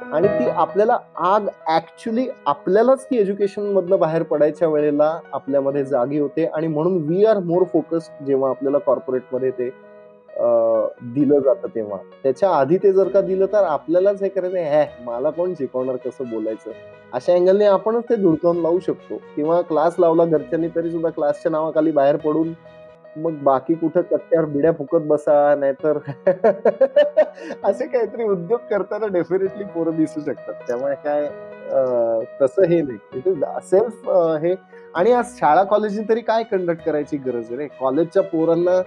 आणि ती आपल्याला आग ऍक्च्युली आपल्यालाच ती एज्युकेशन मधनं बाहेर पडायच्या वेळेला आपल्यामध्ये जागी होते आणि म्हणून वी आर मोर फोकस्ड जेव्हा आपल्याला कॉर्पोरेटमध्ये ते दिलं जातं तेव्हा. त्याच्या आधी ते जर का दिलं तर आपल्यालाच हे करायचं, मला कोण शिकवणार कसं बोलायचं? अशा अँगलने आपणच ते धुडकावून लावू शकतो किंवा क्लास लावला घरच्यांनी तरी सुद्धा क्लासच्या नावाखाली बाहेर पडून मग बाकी कुठं कट्ट्यावर बिड्या फुकत बसा, नाहीतर असे काहीतरी उद्योग करताना डेफिनेटली पोरं दिसू शकतात. त्यामुळे काय तसं हे नाही. इट इज सेल्फ हे. आणि आज शाळा कॉलेजनी तरी काय कंडक्ट करायची गरज आहे रे? कॉलेजच्या पोरांना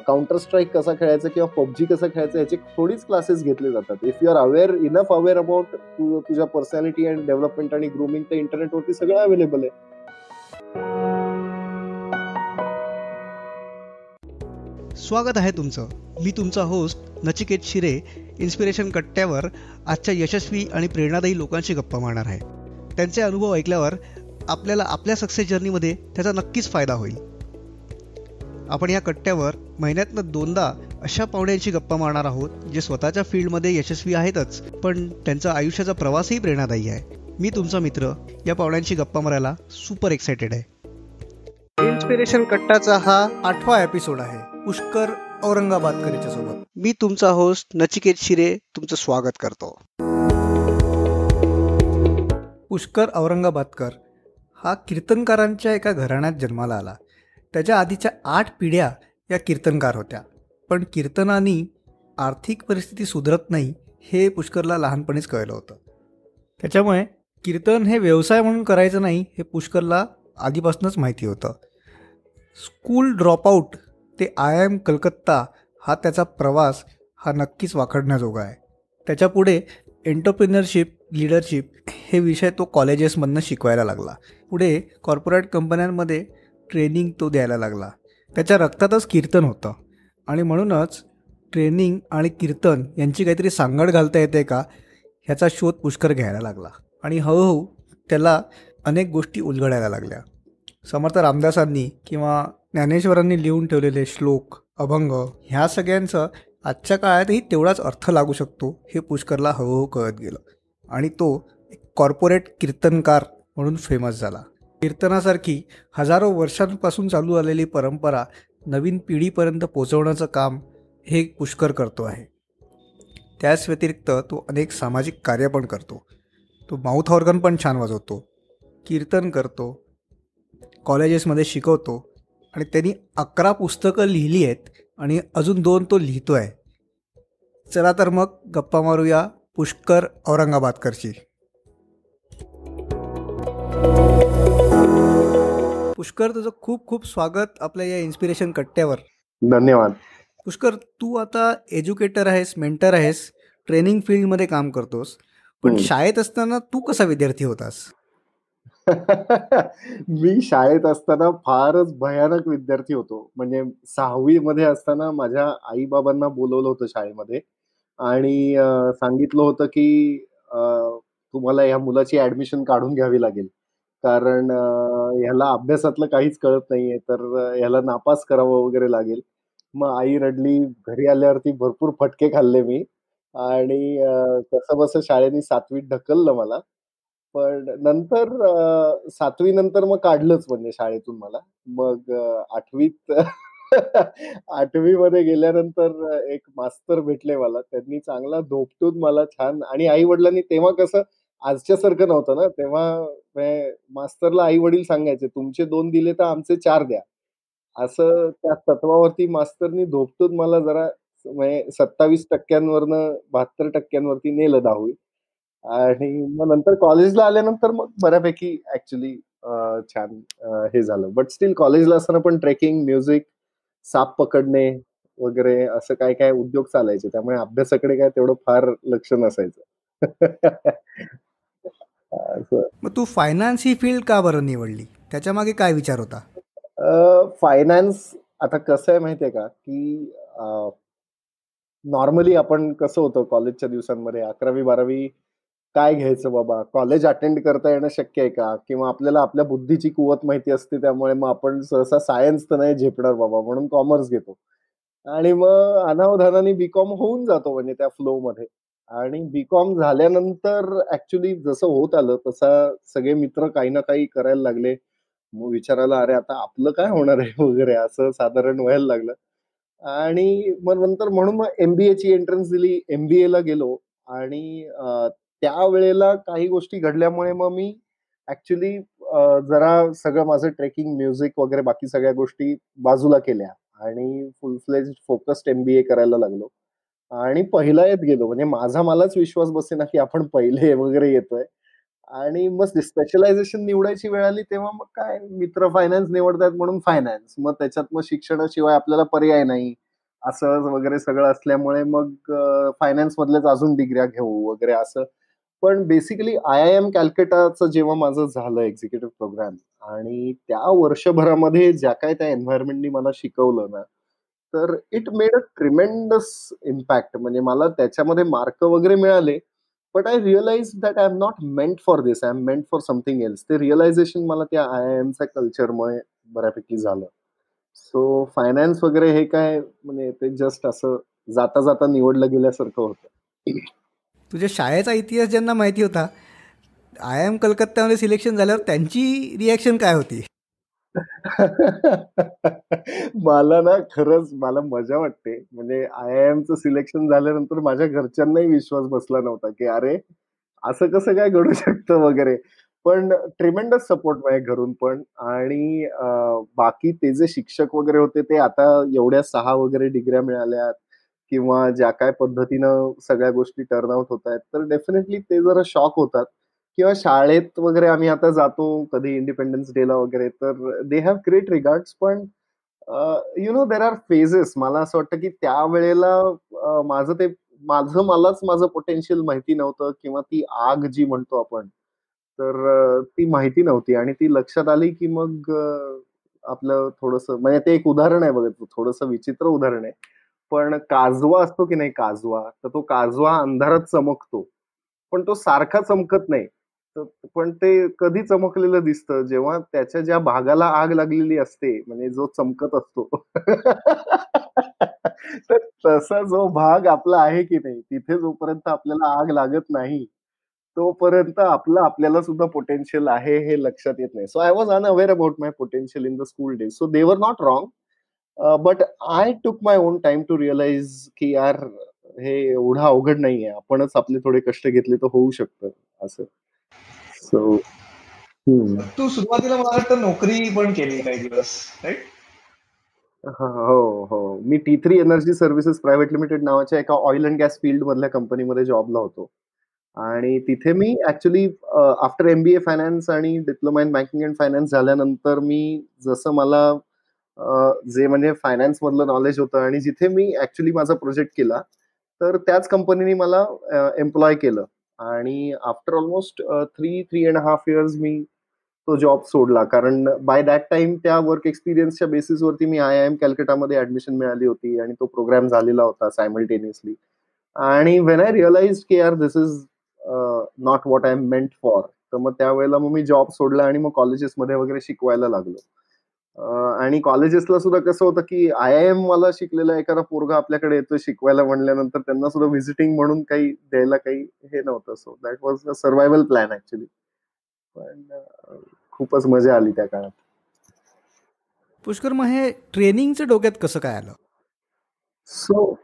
काउंटर स्ट्राईक कसा खेळायचा किंवा पबजी कसा खेळायचा याचे थोडीच क्लासेस घेतले जातात. If you are aware enough aware about तुझ्या पर्सनॅलिटी अँड डेव्हलपमेंट आणि ग्रूमिंग, तर इंटरनेटवरती सगळं अवेलेबल आहे. स्वागत आहे तुमचं. मी तुमचा होस्ट नचिकेत शिरे. इन्स्पिरेशन कट्ट्यावर आजच्या यशस्वी आणि प्रेरणादायी लोकांशी गप्पा मारणार आहे. त्यांचे अनुभव ऐकल्यावर आपल्याला आपल्या सक्सेस जर्नीमध्ये त्याचा नक्कीच फायदा होईल. आपण या कट्ट्यावर महिन्यातनं 2दा अशा पाहुण्यांशी गप्पा मारणार आहोत जे स्वतःच्या फील्डमध्ये यशस्वी आहेतच, पण त्यांचा आयुष्याचा प्रवासही प्रेरणादायी आहे. मी तुमचा मित्र या पाहुण्यांशी गप्पा मारायला सुपर एक्सायटेड आहे. इन्स्पिरेशन कट्टाचा हा 8वा एपिसोड आहे पुष्कर औरंगाबादकर याच्यासोबत. मी तुमचा होस्ट नचिकेत शिरे तुमचं स्वागत करतो. पुष्कर औरंगाबादकर हा कीर्तनकारांच्या एका घराण्यात जन्माला आला. त्याच्या आधीच्या 8 पिढ्या या कीर्तनकार होत्या, पण कीर्तनानी आर्थिक परिस्थिती सुधरत नाही हे पुष्करला लहानपणीच कळलं होतं. त्याच्यामुळे कीर्तन हे व्यवसाय म्हणून करायचं नाही हे पुष्करला आधीपासूनच माहिती होतं. स्कूल ड्रॉपआउट ते IIM कलकत्ता हा त्याचा प्रवास हा नक्कीच वाखाणण्याजोगा आहे. त्याच्यापुढे एंटरप्रिनरशिप, लीडरशिप हे विषय तो कॉलेजेसमधनं शिकवायला लागला. पुढे कॉर्पोरेट कंपन्यांमध्ये ट्रेनिंग तो द्यायला लागला. त्याच्या रक्तातच कीर्तन होतं आणि म्हणूनच ट्रेनिंग आणि कीर्तन यांची काहीतरी सांगड घालता येते का ह्याचा शोध पुष्कर घ्यायला लागला आणि हळूहळू त्याला अनेक गोष्टी उलगडायला लागल्या. समर्थ रामदासांनी किंवा ज्ञानेश्वरांनी लिहून ठेवलेले श्लोक, अभंग ह्या सगळ्यांचं आजच्या काळातही तेवढाच अर्थ लागू शकतो हे पुष्करला हळूहळू कळत गेलं आणि तो एक कॉर्पोरेट कीर्तनकार म्हणून फेमस झाला. कीर्तनासारखी हजारो वर्षांपासून चालू आलेली परंपरा नवीन पिढीपर्यंत पोचवण्याचं काम हे पुष्कर करतो आहे. त्याच व्यतिरिक्त तो अनेक सामाजिक कार्य पण करतो. तो माउथ ऑर्गन पण छान वाजवतो, कीर्तन करतो, कॉलेजेसमध्ये शिकवतो आणि त्यांनी 11 पुस्तकं लिहिली आहेत आणि अजून 2 तो लिहितो आहे. चला तर मग गप्पा मारूया पुष्कर औरंगाबादकरची. पुष्कर, तुझं खूप खूप स्वागत आपल्या या इन्स्पिरेशन कट्ट्यावर. धन्यवाद. पुष्कर, तू आता एज्युकेटर आहेस, मेंटर आहेस, ट्रेनिंग फील्डमध्ये काम करतोस, पण शाळेत असताना तू कसा विद्यार्थी होतास? मी शाळेत असताना फारच भयानक विद्यार्थी होतो. म्हणजे 6वी मध्ये असताना माझ्या आई-बाबांना बोलवलं होतं शाळेमध्ये आणि सांगितलं होतं की तुम्हाला ह्या मुलाची ऍडमिशन काढून घ्यावी लागेल. कारण ह्याला अभ्यासातलं काहीच कळत नाहीये, तर ह्याला नापास करावं वगैरे लागेल. मग आई रडली. घरी आल्यावरती भरपूर फटके खाल्ले मी आणि कसंबसं शाळेने 7वीत ढकललं मला. पण नंतर 7वी नंतर मग काढलंच म्हणजे शाळेतून मला. मग 8वीत 8वी मध्ये गेल्यानंतर एक मास्तर भेटले मला. त्यांनी चांगला धोपटून मला छान, आणि आई-वडिलांनी तेव्हा कसं आजच्यासारखं नव्हतं ना. तेव्हा मास्तरला आई-वडील सांगायचे, "तुमचे 2 दिले तर आमचे 4 द्या." असं त्या तत्वावरती मास्तरनी धोपटून मला जरा म्हणजे 27% वरनं 72% वरती नेलं 10वी. आणि मग नंतर कॉलेजला आल्यानंतर मग बऱ्यापैकी ॲक्चुअली छान हे झालं. बट स्टिल कॉलेजला असताना पण ट्रेकिंग, म्युझिक, साप पकडणे वगैरे असं काय-काय उद्योग चालायचे. त्यामुळे अभ्यासाकडे काय तेवढं फार लक्ष नसायचं. असं. मग तू फायनान्स ही फील्ड का बरं निवडली? त्याच्यामागे काय विचार होता? फायनान्स आता कसं आहे माहिती आहे का, की नॉर्मली आपण कसं होतं कॉलेजच्या दिवसांमध्ये 11वी-12वी काय घ्यायचं बाबा? कॉलेज अटेंड करता येणं शक्य आहे का? किंवा आपल्याला आपल्या बुद्धीची कुवत माहिती असते, त्यामुळे मग आपण सहसा सायन्स तर नाही झेपणार बाबा म्हणून कॉमर्स घेतो. आणि मग अनावधानाने बी-कॉम होऊन जातो म्हणजे त्या फ्लोमध्ये. आणि बी-कॉम झाल्यानंतर ॲक्चुअली जसं होत आलं, तसा सगळे मित्र काही ना काही करायला लागले. मग विचारायला, "अरे, आता आपलं काय होणार आहे?" वगैरे असं साधारण व्हायला लागलं. आणि मग नंतर म्हणून मग एम-बी-एची एंट्रन्स दिली. एम-बी-एला गेलो आणि त्यावेळेला काही गोष्टी घडल्यामुळे मग मी ॲक्चुअली जरा सगळं माझं ट्रेकिंग, म्युझिक वगैरे बाकी सगळ्या गोष्टी बाजूला केल्या आणि फुल फ्लेज्ड फोकस्ड एम-बी-ए करायला लागलो. आणि पहिला येत गेलो. म्हणजे माझा मलाच विश्वास बसेना, की आपण पहिले वगैरे येतोय. आणि मग स्पेशलायझेशन निवडायची वेळ आली, तेव्हा मग काय मित्र फायनान्स निवडतायत म्हणून फायनान्स. मग त्याच्यात मग शिक्षणाशिवाय आपल्याला पर्याय नाही. असं वगैरे सगळं असल्यामुळे मग फायनान्समधल्याच अजून डिग्र्या घेऊ वगैरे असं. पण बेसिकली आय-आय-एम कॅलकटाचं जेव्हा माझं झालं एक्झिक्युटिव्ह प्रोग्राम आणि त्या वर्षभरामध्ये ज्या काही त्या एन्व्हायर्नमेंटनी मला शिकवलं ना, तर it made a tremendous impact. म्हणजे मला त्याच्यामध्ये मार्क वगैरे मिळाले. But I realised that I am not meant for this. I am meant for something else. ते रिअलायझेशन मला त्या आय-आय-एमच्या कल्चरमुळे बऱ्यापैकी झालं. सो फायनान्स वगैरे हे काय म्हणजे ते जस्ट असं जाता-जाता निवडलं गेल्यासारखं होतं. तुझ्या शाळेचा इतिहास ज्यांना माहिती होता, आय एम कलकत्त्यामध्ये सिलेक्शन झाल्यावर त्यांची रिॲक्शन काय होती? मला ना खरंच मला मजा वाटते. म्हणजे आय-आय-एमचं सिलेक्शन झाल्यानंतर माझ्या घरच्यांनाही विश्वास बसला नव्हता, की अरे, असं कसं काय घडू शकतं वगैरे. पण ट्रिमेंडस सपोर्ट माझ्या घरून पण आणि बाकी ते जे शिक्षक वगैरे होते ते आता एवढ्या 6 वगैरे डिग्र्या मिळाल्यात किंवा ज्या काही पद्धतीनं सगळ्या गोष्टी टर्न आउट होतायत, तर डेफिनिटली ते जरा शॉक होतात. किंवा शाळेत वगैरे आम्ही आता जातो कधी इंडिपेंडन्स डेला वगैरे, तर दे हॅव ग्रेट रिगार्ड्स. पण you know there are phases. मला असं वाटतं, की त्यावेळेला माझं मलाच माझं पोटेन्शियल माहिती नव्हतं किंवा ती आग जी म्हणतो आपण, तर ती माहिती नव्हती आणि ती लक्षात आली, की मग आपलं थोडंसं म्हणजे ते एक उदाहरण आहे बघा, थोडंसं विचित्र उदाहरण आहे. पण काजवा असतो की नाही काजवा, तर तो काजवा अंधारात चमकतो. पण तो सारखा चमकत नाही. तर पण ते कधी चमकलेलं दिसतं, जेव्हा त्याच्या ज्या भागाला आग लागलेली असते, म्हणजे जो चमकत असतो. तर तसा जो भाग आपला आहे की नाही, तिथे जोपर्यंत आपल्याला आग लागत नाही, तोपर्यंत आपल्याला सुद्धा पोटेन्शियल आहे हे लक्षात येत नाही. So I was unaware about my potential in the school days. So they were not wrong. But I टूक माय ओन टाईम टू रिअलाईज की यार हे एवढं अवघड नाहीये. आपणच आपले थोडे कष्ट घेतले तर होऊ शकतं असं. सो हं. तू सुरुवातीला मला वाटतं नोकरी पण केली काही दिवस, राईट? हां, हो, हो. मी T3 energy services private limited नावाच्या एका ऑइल एंड गॅस फील्डमधल्या कंपनीमध्ये जॉबला होतो. आणि तिथे मी ॲक्चुअली आफ्टर एम-बी-ए फायनान्स आणि diploma in banking end finance झाल्यानंतर मी जसं मला जे म्हणजे फायनान्समधलं नॉलेज होतं आणि जिथे मी ॲक्चुअली माझा प्रोजेक्ट केला, तर त्याच कंपनीने मला एम्प्लॉय केलं आणि आफ्टर अल्मोस्ट 3 इयर्स मी तो जॉब सोडला. कारण बाय दॅट टाईम त्या वर्क एक्सपिरियन्सच्या बेसिसवरती मी आय-आय-एम कॅलकटामध्ये ॲडमिशन मिळाली होती आणि तो प्रोग्राम झालेला होता सायमल्टेनियसली. आणि व्हेन आय रिअलाइज्ड की यार this is not what I am meant for. तर मग त्यावेळेला मग मी जॉब सोडला आणि मग कॉलेजेसमध्ये वगैरे शिकवायला लागलो. अ, आणि कॉलेजेसला सुद्धा कसं होतं, की आय-आय-एम वाला शिकलेला एखादा पोरगा आपल्याकडे येतोय शिकवायला म्हणल्यानंतर त्यांना सुद्धा व्हिजिटिंग म्हणून काही द्यायला काही हे नव्हतं. So that was a survival plan actually. पण खूपच मजा आली त्या काळात. पुष्कर, मग हे ट्रेनिंगचं डोक्यात कसं काय आलं? सो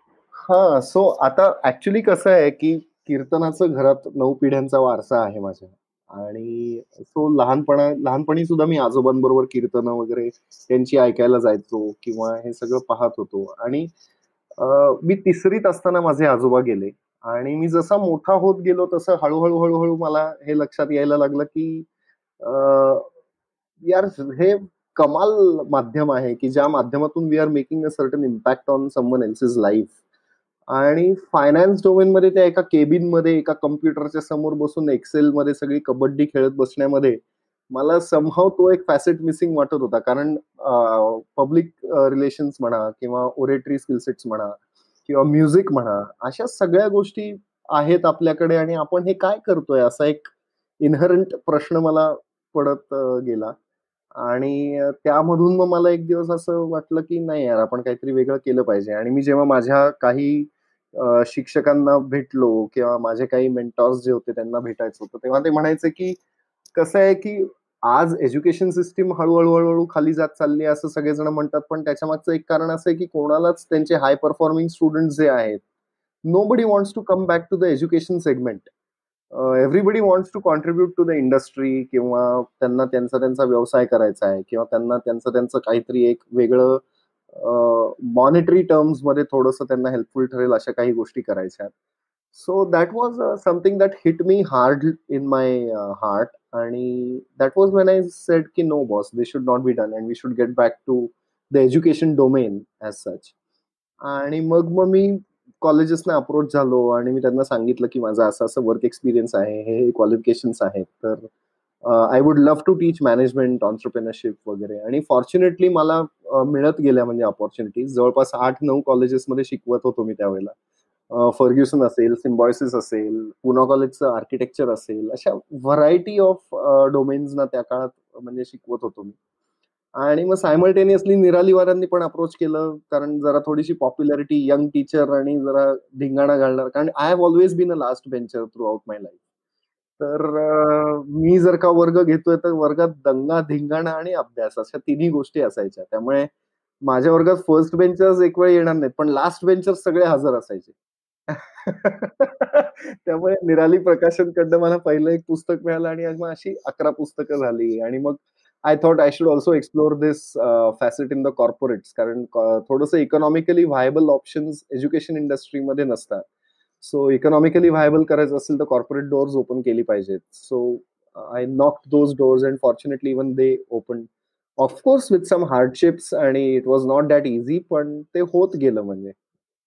सो आता ॲक्चुअली कसं आहे, की कीर्तनाचं घरात 9 पिढ्यांचा वारसा आहे माझ्या आणि सो लहानपणी सुद्धा मी आजोबांबरोबर कीर्तनं वगैरे त्यांची ऐकायला जायचो किंवा हे सगळं पाहत होतो आणि अ, मी 3रीत असताना माझे आजोबा गेले आणि मी जसा मोठा होत गेलो तसं हळू-हळू मला हे लक्षात यायला लागलं, की अ, यार हे कमाल माध्यम आहे, की ज्या माध्यमातून we are making a certain impact on someone else's life. आणि फायनान्स डोमेनमध्ये त्या एका केबिनमध्ये एका कॉम्प्युटरच्या समोर बसून एक्सेलमध्ये सगळी कबड्डी खेळत बसण्यामध्ये मला समहाऊ तो एक फॅसेट मिसिंग वाटत होता. कारण पब्लिक रिलेशन्स म्हणा किंवा ओरेटरी स्किल सेट्स म्हणा किंवा म्युझिक म्हणा, अशा सगळ्या गोष्टी आहेत आपल्याकडे आणि आपण हे काय करतोय? असा एक इन्हेरंट प्रश्न मला पडत गेला. आणि त्यामधून मग मला एक दिवस असं वाटलं, की नाही यार आपण काहीतरी वेगळं केलं पाहिजे आणि मी जेव्हा माझ्या काही शिक्षकांना भेटलो किंवा माझे काही मेंटॉर्स जे होते त्यांना भेटायचं होतं, तेव्हा ते म्हणायचे की कसं आहे की आज एज्युकेशन सिस्टीम हळूहळू खाली जात चालली आहे असं सगळेजण म्हणतात, पण त्याच्यामागचं एक कारण असं आहे की कोणालाच त्यांचे हाय परफॉर्मिंग स्टुडंट जे आहेत, nobody wants to come back to the education segment. Everybody wants to contribute to the industry, किंवा त्यांना त्यांचा त्यांचा व्यवसाय करायचा आहे, किंवा त्यांना त्यांचं त्यांचं काहीतरी एक वेगळं मॉनिटरी टर्म्स मध्ये थोडंसं त्यांना हेल्पफुल ठरेल अशा काही गोष्टी करायच्या. So that was something that hit me hard in my heart, आणि that was when I said की no boss, this should not be done and we should get back to the education domain as such. आणि मग मी कॉलेजेसना approach झालो आणि मी त्यांना सांगितलं की माझं असं असं वर्क एक्सपिरियन्स आहे, हे क्वालिफिकेशन्स आहेत, तर I would love to teach management, entrepreneurship वगैरे. आणि फॉर्च्युनेटली मला मिळत गेल्या म्हणजे अपॉर्च्युनिटीज. जवळपास 8-9 कॉलेजेसमध्ये शिकवत होतो मी त्यावेळेला. फर्ग्युसन असेल, सिम्बॉयसिस असेल, पुना कॉलेजचं आर्किटेक्चर असेल, अशा व्हरायटी ऑफ डोमेन्सना त्या काळात म्हणजे शिकवत होतो मी. आणि मग सायमल्टेनियसली निरालीवाल्यांनी पण अप्रोच केलं, कारण जरा थोडीशी पॉप्युलॅरिटी, यंग टीचर आणि जरा धिंगाणा घालणार, कारण I have always been a last bencher throughout my life. तर मी जर का वर्ग घेतोय तर वर्गात दंगा, धिंगाणा आणि अभ्यास अशा तिन्ही गोष्टी असायच्या. त्यामुळे माझ्या वर्गात फर्स्ट बेंचर्स एक वेळ येणार नाहीत, पण लास्ट बेंचर्स सगळे हजर असायचे. त्यामुळे निराली प्रकाशनकडनं मला पहिलं एक पुस्तक मिळालं आणि मग अशी 11 पुस्तकं झाली. आणि मग I thought I should also explore this facet in the corporates, कारण थोडंसं इकॉनॉमिकली व्हायबल ऑप्शन्स एज्युकेशन इंडस्ट्रीमध्ये नसतात. सो इकॉनॉमिकली व्हायबल करायचं असेल तर कॉर्पोरेट डोअर्स ओपन केली पाहिजेत. So I knocked those doors and fortunately even they open. Of course with some hardships, आणि it was not that easy, पण ते होत गेलं म्हणजे.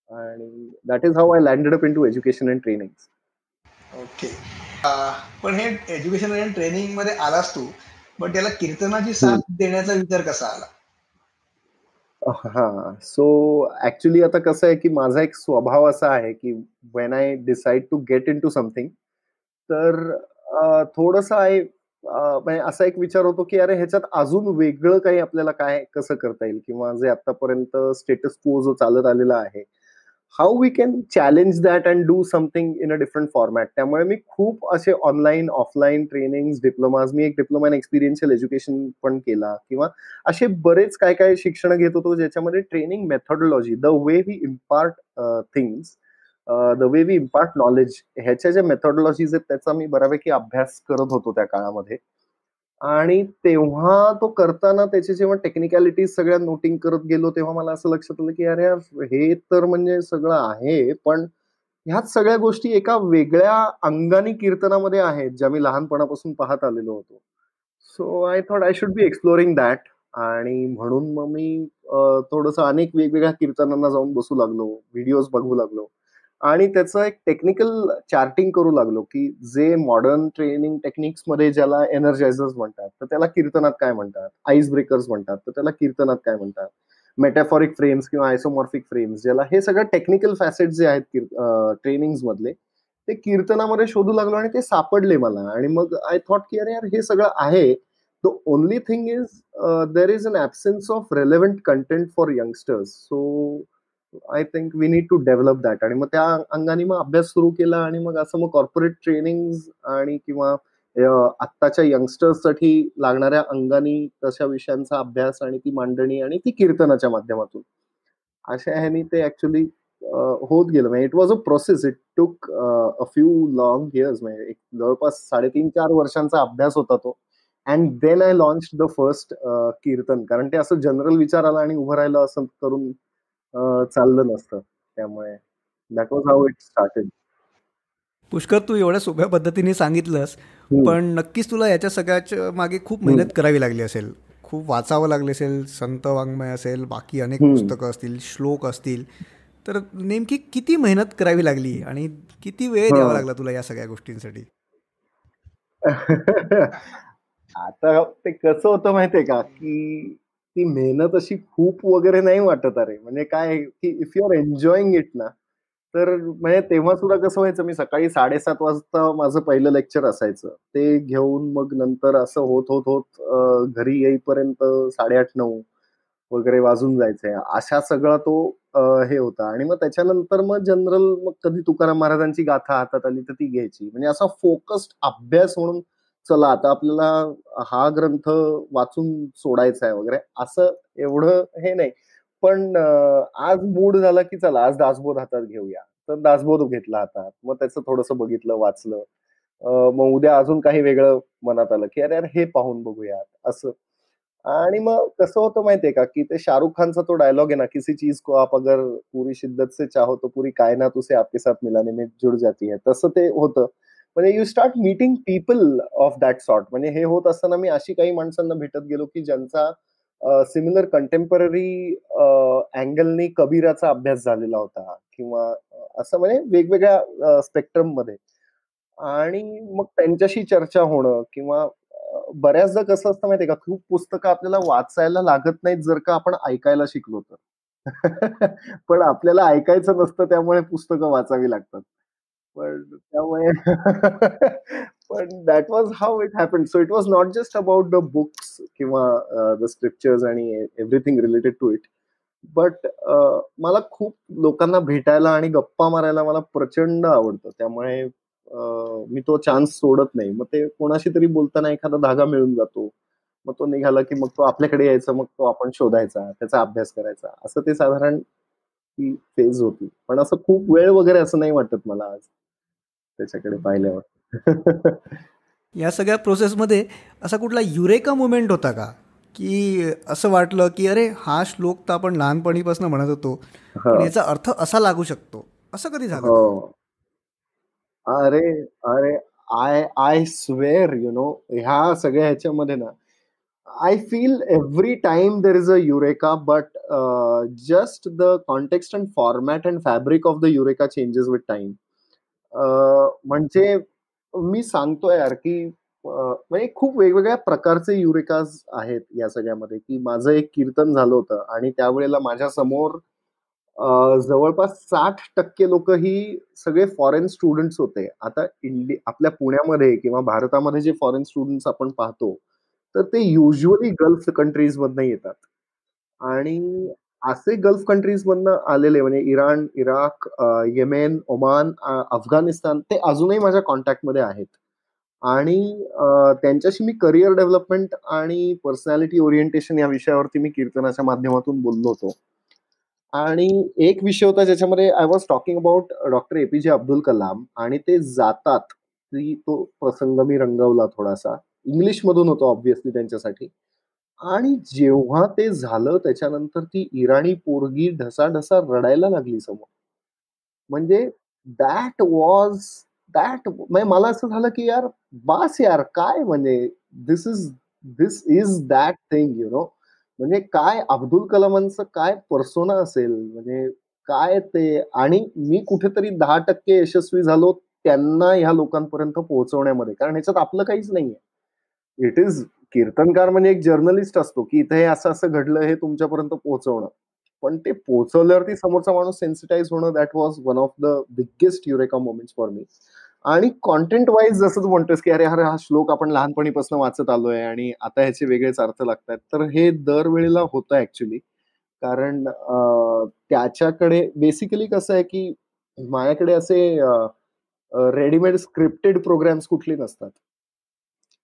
आणि that is how I landed up into education and training. Okay. पण हे education आणि ट्रेनिंग मध्ये आलास तू, पण त्याला कीर्तनाची साथ देण्याचा विचार कसा आला? हां. सो ॲक्चुअली आता कसं आहे, की माझा एक स्वभाव असा आहे, की when I decide to get into something, तर थोडंसं म्हणजे असा एक विचार होतो, की अरे ह्याच्यात अजून वेगळं काही आपल्याला काय कसं करता येईल, किंवा जे आतापर्यंत स्टेटस क्वो जो चालत आलेला आहे, how we can challenge that and do something in a different format. त्यामुळे मी खूप असे ऑनलाईन, ऑफलाईन ट्रेनिंग्स, डिप्लोमाज, मी एक डिप्लोमा इन एक्सपिरियन्शियल एज्युकेशन पण केला, किंवा असे बरेच काय-काय शिक्षण घेत होतो, ज्याच्यामध्ये training methodology, the way we impart things, the way we impart knowledge, ह्याच्या ज्या मेथोडॉलॉजीज आहेत, त्याचा मी बऱ्यापैकी अभ्यास करत होतो त्या काळामध्ये. आणि तेव्हा तो करताना त्याचे जेव्हा टेक्निकॅलिटीज सगळ्या नोटिंग करत गेलो, तेव्हा मला असं लक्षात आलं, की अरे यार, हे तर म्हणजे सगळं आहे, पण ह्याच सगळ्या गोष्टी एका वेगळ्या अंगाने कीर्तनामध्ये आहेत, ज्या मी लहानपणापासून पाहत आलेलो होतो. So I thought I should be exploring that. आणि म्हणून मग मी थोडंसं अनेक वेगवेगळ्या कीर्तनांना जाऊन बसू लागलो, व्हिडिओज बघू लागलो, आणि त्याचं एक टेक्निकल चार्टिंग करू लागलो, की जे मॉडर्न ट्रेनिंग टेक्निक्समध्ये ज्याला एनर्जायझर्स म्हणतात, तर त्याला कीर्तनात काय म्हणतात? आईस ब्रेकर्स म्हणतात, तर त्याला कीर्तनात काय म्हणतात? मेटाफॉरिक फ्रेम्स किंवा आयसोमॉर्फिक फ्रेम्स, ज्याला हे सगळं टेक्निकल फॅसेट जे आहेत ट्रेनिंग्स मधले, ते कीर्तनामध्ये शोधू लागलो आणि ते सापडले मला. आणि मग आय थॉट की अरे यार, हे सगळं आहे. The only thing is there is an absence of relevant content for youngsters. So I think we need to develop that. आणि मग त्या अंगाने मग अभ्यास सुरू केला, आणि मग असं मग कॉर्पोरेट ट्रेनिंग आणि किंवा आत्ताच्या यंगस्टर्ससाठी लागणाऱ्या अंगानी तशा विषयांचा अभ्यास आणि ती मांडणी आणि ती कीर्तनाच्या माध्यमातून, अशा ह्यानी ते ॲक्चुअली होत गेलं. म्हणजे it was a process. It took a few long years, म्हणजे एक जवळपास 3.5-4 वर्षांचा अभ्यास होता तो. And then I launched the first kirtan. कारण ते असं जनरल विचार आला आणि उभं राहिलं असं करून चाललं नसतं. त्यामुळे that was how it started. Pushkar, तू एवढ्या सोप्या पद्धतीने सांगितलंस, हं, पण नक्कीच तुला याच्या सगळ्याच्या मागे खूप हं, मेहनत करावी लागली असेल. खूप वाचावं लागले असेल, संत वाङ्मय असेल, बाकी अनेक हं. पुस्तकं असतील, श्लोक असतील. तर नेमकी किती मेहनत करावी लागली आणि किती वेळ द्यावा हां. लागला तुला या सगळ्या गोष्टींसाठी? आता ते कसं होतं माहितीये का, की ती मेहनत अशी खूप वगैरे नाही वाटत अरे. म्हणजे काय आहे, की if you are enjoying it ना, तर म्हणजे तेव्हा सुद्धा कसं व्हायचं, मी सकाळी 7:30 वाजता माझं पहिलं लेक्चर असायचं. ते घेऊन मग नंतर असं होत घरी येईपर्यंत 8:30-9 वगैरे वाजून जायचे. अशा सगळा तो हे होतं आणि मग त्याच्यानंतर मग जनरल मग कधी तुकाराम महाराजांची गाथा हातात आली तर ती घ्यायची. म्हणजे असा फोकस्ड अभ्यास म्हणून चला आता आपल्याला हा ग्रंथ वाचून सोडायचा आहे वगैरे असं एवढं हे नाही. पण आज मूड झाला की चला आज दासबोध हातात घेऊया. तर दासबोध घेतला हातात. मग त्याचं थोडंसं बघितलं, वाचलं. मग उद्या अजून काही वेगळं मनात आलं, की "अरे यार, हे पाहून बघूयात." असं. आणि मग कसं होतं माहितीये का, की ते शाहरुख खानचा तो डायलॉग आहे ना, "किसी चीज को आप अगर पूरी शिद्दत से चाहो तो पूरी कायनात उसे आपके साथ मिलाने में जुड़ जाती है." तसं ते होतं. म्हणजे you start meeting people of that sort. म्हणजे हे होत असताना मी अशी काही माणसांना भेटत गेलो, की ज्यांचा सिमिलर कंटेम्पररी अँगलनी कबीराचा अभ्यास झालेला होता किंवा असं म्हणजे वेगवेगळ्या स्पेक्ट्रममध्ये. आणि मग त्यांच्याशी चर्चा होणं किंवा बऱ्याचदा कसं असतं माहितीये का, खूप पुस्तकं आपल्याला वाचायला लागत नाहीत जर का आपण ऐकायला शिकलो तर. पण आपल्याला ऐकायचं नसतं त्यामुळे पुस्तकं वाचावी लागतात. पण त्यामुळे पण that was how it happened. So it was not just about the books किंवा द स्क्रिप्चर्स आणि everything related to it. But मला खूप लोकांना भेटायला आणि गप्पा मारायला मला प्रचंड आवडतं. त्यामुळे मी तो चान्स सोडत नाही. मग ते कोणाशी तरी बोलताना एखादा धागा मिळून जातो. मग तो निघाला, की मग तो आपल्याकडे यायचा, मग तो आपण शोधायचा, त्याचा अभ्यास करायचा. असं ते साधारण ती फेज होती. पण असं खूप वेळ वगैरे असं नाही वाटत मला आज त्याच्याकडे पाहिल्यावर. या सगळ्या प्रोसेसमध्ये असा कुठला युरेका मोमेंट होता का? की असं वाटलं की अरे हा श्लोक तर आपण लहानपणीपासून म्हणत होतो, पण हां. याचा अर्थ असा लागू शकतो. असं कधी झालं का? हो. अरे, अरे, आय स्वेअर ह्या सगळ्या ह्याच्यामध्ये ना, I feel every time there is a eureka, but just the context and format and fabric of the eureka changes with time. म्हणजे मी सांगतोय यार, की म्हणजे खूप वेगवेगळ्या प्रकारचे युरेकाज आहेत या सगळ्यामध्ये, की माझं एक कीर्तन झालं होतं आणि त्यावेळेला माझ्यासमोर जवळपास 60% लोकं ही सगळे फॉरेन स्टुडंट्स होते. आता आपल्या पुण्यामध्ये किंवा भारतामध्ये जे फॉरेन स्टुडंट्स आपण पाहतो, तर ते युजुअली गल्फ कंट्रीजमधनं येतात. आणि असे गल्फ कंट्रीजमधनं आलेले म्हणजे Iran, Iraq, Yemen, Oman, Afghanistan ते अजूनही माझ्या कॉन्टॅक्टमध्ये आहेत. आणि त्यांच्याशी मी करियर डेव्हलपमेंट आणि पर्सनॅलिटी ओरिएंटेशन या विषयावरती मी कीर्तनाच्या माध्यमातून बोललो होतो. आणि एक विषय होता ज्याच्यामध्ये I was talking about doctor APJ Abdul Kalam आणि ते जातात. तो प्रसंग मी रंगवला थोडासा. इंग्लिशमधून होतो ऑब्व्हियसली त्यांच्यासाठी. आणि जेव्हा ते झालं त्याच्यानंतर ती इराणी पोरगी ढसाढसा रडायला लागली समोर. म्हणजे दॅट वॉज म्हणजे मला असं झालं, की यार बास यार काय म्हणजे this is this is that thing म्हणजे काय अब्दुल कलामांचं काय पर्सोना असेल म्हणजे काय ते आणि मी कुठेतरी 10% यशस्वी झालो त्यांना ह्या लोकांपर्यंत पोहोचवण्यामध्ये. कारण ह्याच्यात आपलं काहीच नाहीये. इट इज कीर्तनकार म्हणजे एक जर्नलिस्ट असतो, की इथे हे असं-असं घडलं हे तुमच्यापर्यंत पोहोचवणं. पण ते पोहोचवल्यावरती समोरचा माणूस सेन्सिटाइज होणं that was one of the biggest eureka moments for me. आणि कंटेंट वाईज जसं तू म्हणतोयस, की अरे हा श्लोक आपण लहानपणीपासून वाचत आलोय आणि आता ह्याचे वेगळेच अर्थ लागतायत. तर हे दरवेळेला होतं ॲक्चुअली. कारण त्याच्याकडे बेसिकली कसं आहे, की माझ्याकडे असे रेडीमेड स्क्रिप्टेड प्रोग्राम्स कुठले नसतात.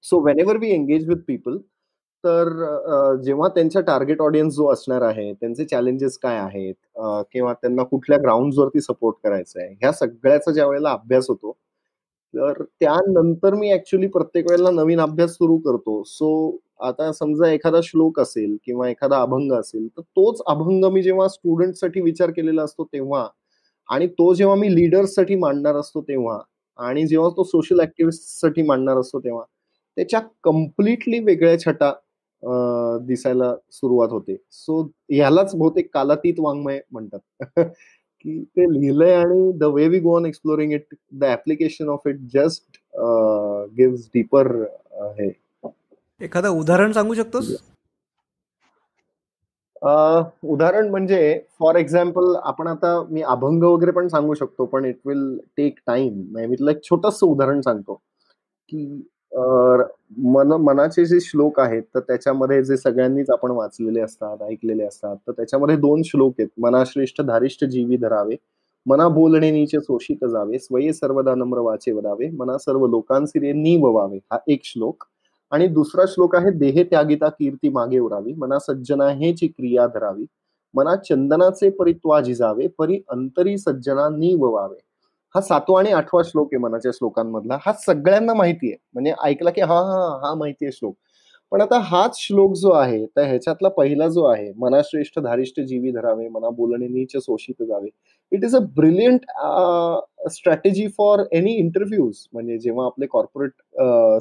So whenever we engage with people तर जेव्हा त्यांचा टार्गेट ऑडियन्स जो असणार आहे, त्यांचे चॅलेंजेस काय आहेत किंवा त्यांना कुठल्या ग्राउंड्सवरती सपोर्ट करायचा आहे, ह्या सगळ्याचा ज्यावेळेला अभ्यास होतो, तर त्यानंतर मी ॲक्चुअली प्रत्येक वेळेला नवीन अभ्यास सुरू करतो. सो आता समजा एखादा श्लोक असेल किंवा एखादा अभंग असेल, तर तोच अभंग मी जेव्हा स्टुडंट्ससाठी विचार केलेला असतो तेव्हा आणि तो जेव्हा मी लीडर्ससाठी मांडणार असतो तेव्हा आणि जेव्हा तो सोशल ॲक्टिव्हिस्टसाठी मांडणार असतो तेव्हा, त्याच्या कंप्लिटली वेगळ्या छटा दिसायला सुरुवात होते. सो ह्यालाच बहुतेक कालातीत वाङ्मय म्हणतात. की ते लिहिलंय आणि the way we go on exploring it, the application of it just gives deeper हे. एखादं उदाहरण सांगू शकतोस? उदाहरण म्हणजे फॉर एक्झाम्पल आपण आता मी अभंग वगैरे पण सांगू शकतो, पण इट विल टेक टाईम. म्हणजे मी तुला एक छोटंसं उदाहरण सांगतो, की मनाचे जे श्लोक आहेत, तर त्याच्यामध्ये जे सगळ्यांनीच आपण वाचलेले असतात, ऐकलेले असतात. तर त्याच्यामध्ये 2 श्लोक आहेत. "मनाश्रेष्ठ धारिष्ठ जीवी धरावे, मना बोलणे नीच शोषित जावे, स्वये सर्वदा नम्र वाचे वदावे, मना सर्व लोकांसी रे नीववावे." हा एक श्लोक. आणि दुसरा श्लोक आहे, "देहे त्यागिता कीर्ती मागे उरावी, मना सज्जना हेची क्रिया धरावी, मना चंदनाचे परित्वा जिजावे, परी अंतरी सज्जना नीववावे." हा 7वा आणि 8वा श्लोक आहे मनाच्या श्लोकांमधला. हा सगळ्यांना माहिती आहे. म्हणजे ऐकला की हां, हां, हा माहिती आहे श्लोक. पण आता हाच श्लोक जो आहे, तर ह्याच्यातला पहिला जो आहे, "मनाश्रेष्ठ धारिष्ठ जीवी धरावे, मना बोलणे नीच शोषित जावे." It is a brilliant strategy for any interviews. म्हणजे जेव्हा आपले कॉर्पोरेट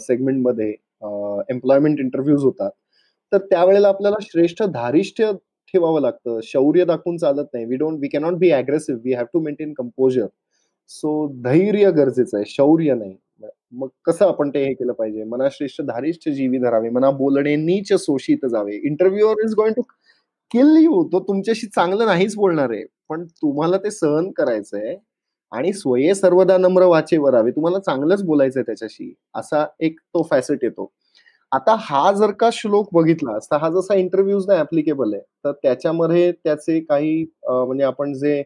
सेगमेंटमध्ये एम्प्लॉयमेंट इंटरव्ह्यूज होतात, तर त्यावेळेला आपल्याला श्रेष्ठ धारिष्ठ ठेवावं लागतं. शौर्य दाखवून चालत नाही. We cannot be aggressive. We have to maintain composure. So धैर्य गरजेचं आहे, शौर्य नाही. मग कसं आपण ते हे केलं पाहिजे? "मनाश्रेष्ठ धारिष्ठ जीवी धरावे, मना बोलणे नीच शोषित जावे." Interviewer is going to kill you. तो तुमच्याशी चांगलं नाहीच बोलणार आहे. पण तुम्हाला ते सहन करायचंय आणि स्वये सर्वदा नम्र वाचे वरावे. तुम्हाला चांगलंच बोलायचंय त्याच्याशी. असा एक तो फॅसेट येतो. आता हा जर का श्लोक बघितला असता, हा जसा इंटरव्ह्यूजला ॲप्लिकेबल आहे. तर त्याच्यामध्ये त्याचे काही म्हणजे आपण जे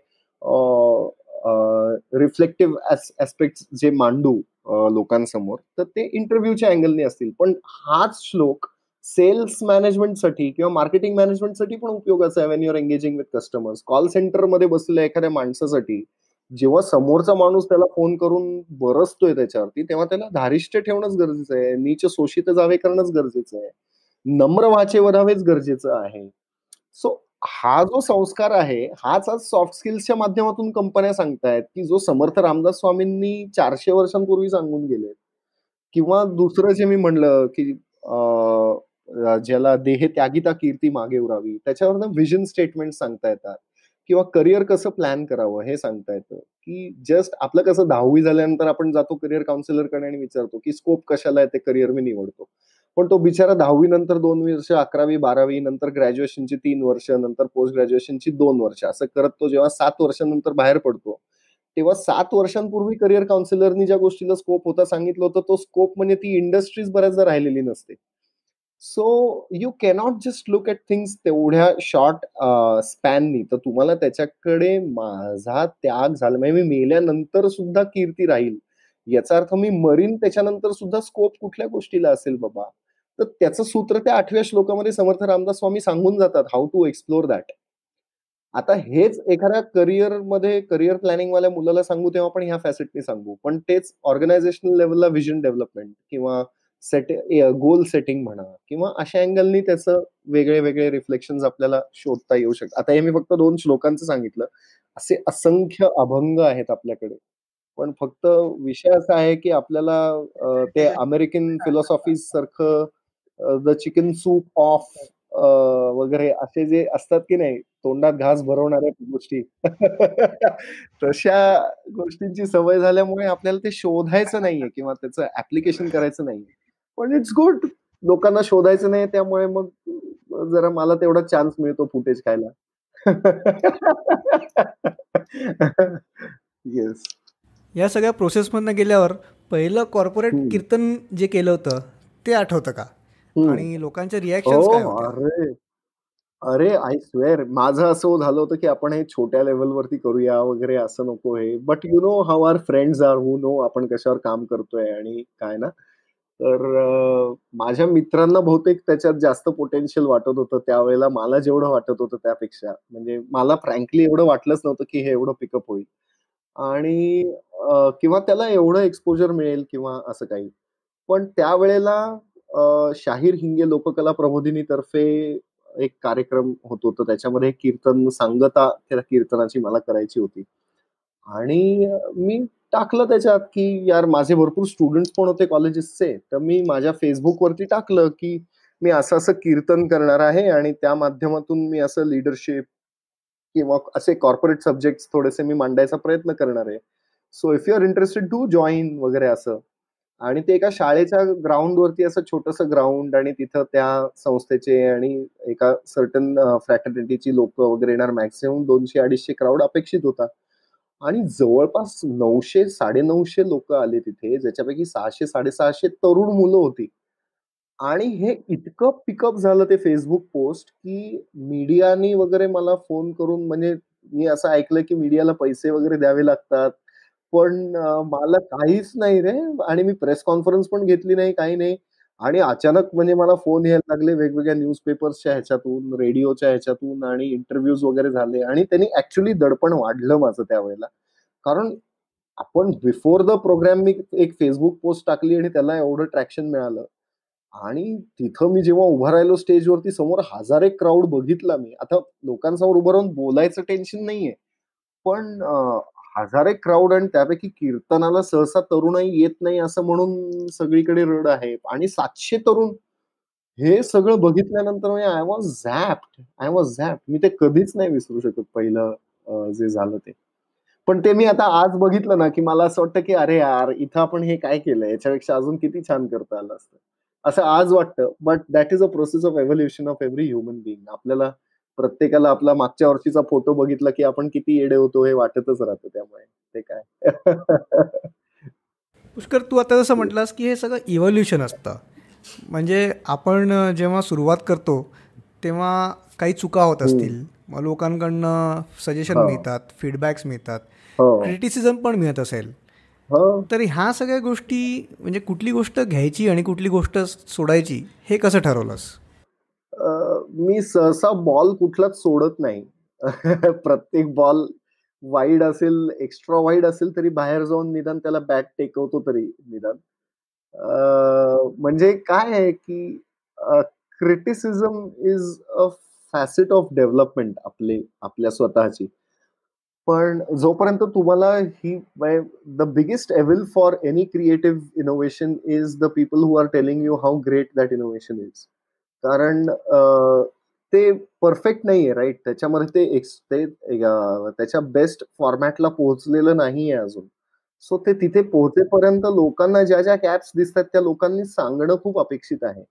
रिफ्लेक्टिव्ह ॲस्पेक्ट्स जे मांडू लोकांसमोर, तर ते इंटरव्ह्यूच्या अँगलने असतील. पण हाच श्लोक सेल्स मॅनेजमेंटसाठी किंवा मार्केटिंग मॅनेजमेंटसाठी पण उपयोगाचा आहे when you are engaging with customers. Call सेंटरमध्ये बसलेल्या एखाद्या माणसासाठी जेव्हा समोरचा माणूस त्याला फोन करून बरसतोय त्याच्यावरती, तेव्हा त्याला धारिष्ट ठेवणंच गरजेचं आहे. नीच शोषित जावे करणंच गरजेचं आहे. नम्र वाचे वरावेच गरजेचं आहे. सो हा जो संस्कार आहे, हाच आज सॉफ्ट स्किल्सच्या माध्यमातून कंपन्या सांगतायत, की जो समर्थ रामदास स्वामींनी 400 वर्षांपूर्वी सांगून गेले. किंवा दुसरं जे मी म्हणलं, की ज्याला "देहे त्यागिता कीर्ती मागे उरावी." त्याच्यावरनं व्हिजन स्टेटमेंट सांगता येतात किंवा करियर कसं प्लॅन करावं हे सांगता येतं, की जस्ट आपलं कसं 10वी झाल्यानंतर आपण जातो करियर काउन्सिलरकडे आणि विचारतो, की स्कोप कशाला आहे ते करियर मी निवडतो. पण तो बिचारा 10वी नंतर 2 वर्ष, 11वी, 12वी नंतर ग्रॅज्युएशनची 3 वर्ष, नंतर पोस्ट ग्रॅज्युएशनची 2 वर्ष असं करत तो जेव्हा 7 वर्षानंतर बाहेर पडतो, तेव्हा 7 वर्षांपूर्वी करियर काउन्सिलरनी ज्या गोष्टीला स्कोप होता सांगितलं होतं, तो स्कोप म्हणजे ती इंडस्ट्रीज बऱ्याचदा राहिलेली नसते. So you cannot just look at things तेवढ्या शॉर्ट स्पॅननी. तर तुम्हाला त्याच्याकडे माझा त्याग झाला म्हणजे मी मेल्यानंतर सुद्धा कीर्ती राहील. याचा अर्थ मी मरीन त्याच्यानंतर सुद्धा स्कोप कुठल्या गोष्टीला असेल बाबा. तर त्याचं सूत्र त्या 8व्या श्लोकामध्ये समर्थ रामदास स्वामी सांगून जातात, हाऊ टू एक्सप्लोर दॅट. आता हेच एखाद्या करियरमध्ये करियर प्लॅनिंगवाल्या मुलाला सांगू तेव्हा आपण ह्या फॅसेटनी सांगू. पण तेच ऑर्गनायझेशनल लेव्हलला व्हिजन डेव्हलपमेंट किंवा गोल सेटिंग म्हणा किंवा अशा अँगलनी त्याचं वेगळे-वेगळे रिफ्लेक्शन्स आपल्याला शोधता येऊ शकतात. आता हे मी फक्त 2 श्लोकांचं सांगितलं. असे असंख्य अभंग आहेत आपल्याकडे. पण फक्त विषय असा आहे, की आपल्याला ते अमेरिकन फिलॉसॉफीज सारखं द चिकन सूप ऑफ वगैरे असे जे असतात की नाही, तोंडात घास भरवणाऱ्या गोष्टी. तशा गोष्टींची सवय झाल्यामुळे आपल्याला ते शोधायचं नाहीये किंवा त्याचं ॲप्लिकेशन करायचं नाहीये. पण इट्स गुड. लोकांना शोधायचं नाही त्यामुळे मग जरा मला तेवढा चान्स मिळतो फुटेज खायला. येस. या सगळ्या प्रोसेसमधनं गेल्यावर पहिलं कॉर्पोरेट हं, कीर्तन जे केलं होतं ते आठवतं का? हं. आणि लोकांच्या रिॲक्शन्स काय हो, होत्या? अरे! अरे, आय स्वेअर माझं असं झालं होतं, की आपण हे छोट्या लेव्हलवरती करूया वगैरे असं नको हे. But you know how our friends are, who know आपण कशावर काम करतोय आणि काय ना. तर माझ्या मित्रांना बहुतेक त्याच्यात जास्त पोटेन्शियल वाटत होतं त्यावेळेला मला जेवढं वाटत होतं त्यापेक्षा. म्हणजे मला फ्रँकली एवढं वाटलंच नव्हतं, की हे एवढं पिकअप होईल. आणि किंवा त्याला एवढं एक्सपोजर मिळेल किंवा असं काही. पण त्यावेळेला शाहीर हिंगे लोककला प्रबोधिनीतर्फे एक कार्यक्रम होत होता. त्याच्यामध्ये कीर्तन सांगता त्या कीर्तनाची मला करायची होती. आणि मी टाकलं त्याच्यात, की यार माझे भरपूर स्टुडंट्स पण होते कॉलेजेसचे. तर मी माझ्या Facebookवरती टाकलं, की मी असं-असं कीर्तन करणार आहे आणि त्या माध्यमातून मी असं लीडरशिप किंवा असे कॉर्पोरेट सब्जेक्ट्स थोडेसे मी मांडायचा प्रयत्न करणार आहे. So if you are interested to join वगैरे असं. आणि ते एका शाळेच्या ग्राउंडवरती असं छोटंसं ग्राउंड आणि तिथं त्या संस्थेचे आणि एका सर्टन फ्रॅटर्निटीची लोकं वगैरे येणार मॅक्सिमम 200-250 क्राउड अपेक्षित होता. आणि जवळपास 900-950 लोकं आले तिथे, ज्याच्यापैकी 600-650 तरुण मुलं होती. आणि हे इतकं पिकअप झालं ते Facebook पोस्ट, की मीडियानी वगैरे मला फोन करून, म्हणजे मी असं ऐकलं, की मीडियाला पैसे वगैरे द्यावे लागतात. पण मला काहीच नाही रे, आणि मी प्रेस कॉन्फरन्स पण घेतली नाही, काही नाही. आणि अचानक म्हणजे मला फोन यायला लागले वेगवेगळ्या न्यूजपेपर्सच्या ह्याच्यातून, रेडिओच्या ह्याच्यातून, आणि इंटरव्ह्यूज वगैरे झाले, आणि त्यांनी ॲक्चुअली दडपण वाढलं माझं त्यावेळेला. कारण आपण बिफोर द प्रोग्राम मी एक Facebook पोस्ट टाकली आणि त्याला एवढं ट्रॅक्शन मिळालं. आणि तिथं मी जेव्हा उभा राहिलो स्टेजवरती, समोर हजार एक क्राउड बघितला मी. आता लोकांसमोर उभं राहून बोलायचं टेन्शन नाहीये. पण हजार एक क्राउड, आणि त्यापैकी कीर्तनाला सहसा तरुणाई येत नाही असं म्हणून सगळीकडे रड आहे. आणि 700 तरुण, हे सगळं बघितल्यानंतर म्हणजे I was zapped. I was zapped. मी ते कधीच नाही विसरू शकत पहिलं जे झालं ते. पण ते मी आता आज बघितलं ना, की मला असं वाटतं, की अरे यार, इथं आपण हे काय केलंय? याच्यापेक्षा अजून किती छान करता आलं असतं. असं आज वाटतं. But that is a process of evolution of every human being. आपल्याला प्रत्येकाला आपला मागच्या वर्षीचा फोटो बघितला, की आपण किती येडे होतो हे वाटतच राहतं त्यामुळे. ते काय. पुष्कर, तू आता जसं म्हटलास की हे सगळं इव्होल्युशन असतं. म्हणजे आपण जेव्हा सुरुवात करतो तेव्हा काही चुका होत हं. असतील, मग लोकांकडनं सजेशन हां. मिळतात, फीडबॅक्स मिळतात, हो. क्रिटिसिझम पण मिळत असेल. हो. तर ह्या सगळ्या गोष्टी, म्हणजे कुठली गोष्ट घ्यायची आणि कुठली गोष्ट सोडायची, हे कसं ठरवलंस? मी सहसा बॉल कुठलाच सोडत नाही. प्रत्येक बॉल वाईड असेल, एक्स्ट्रा वाईड असेल तरी बाहेर जाऊन निदान त्याला बॅट टेकवतो तरी निदान. म्हणजे काय आहे, की criticism is a facet of development आपल्या स्वतःची. पण जोपर्यंत तुम्हाला ही the biggest evil for any creative innovation is the people who are telling you how great that innovation is. कारण ते परफेक्ट नाहीये, राइट? त्याच्यामध्ये त्याच्या बेस्ट फॉर्मॅटला पोहोचलेलं नाहीये अजून. सो ते तिथे पोहोचेपर्यंत लोकांना ज्या कॅप्स दिसतात त्या लोकांनी सांगणं खूप अपेक्षित आहे.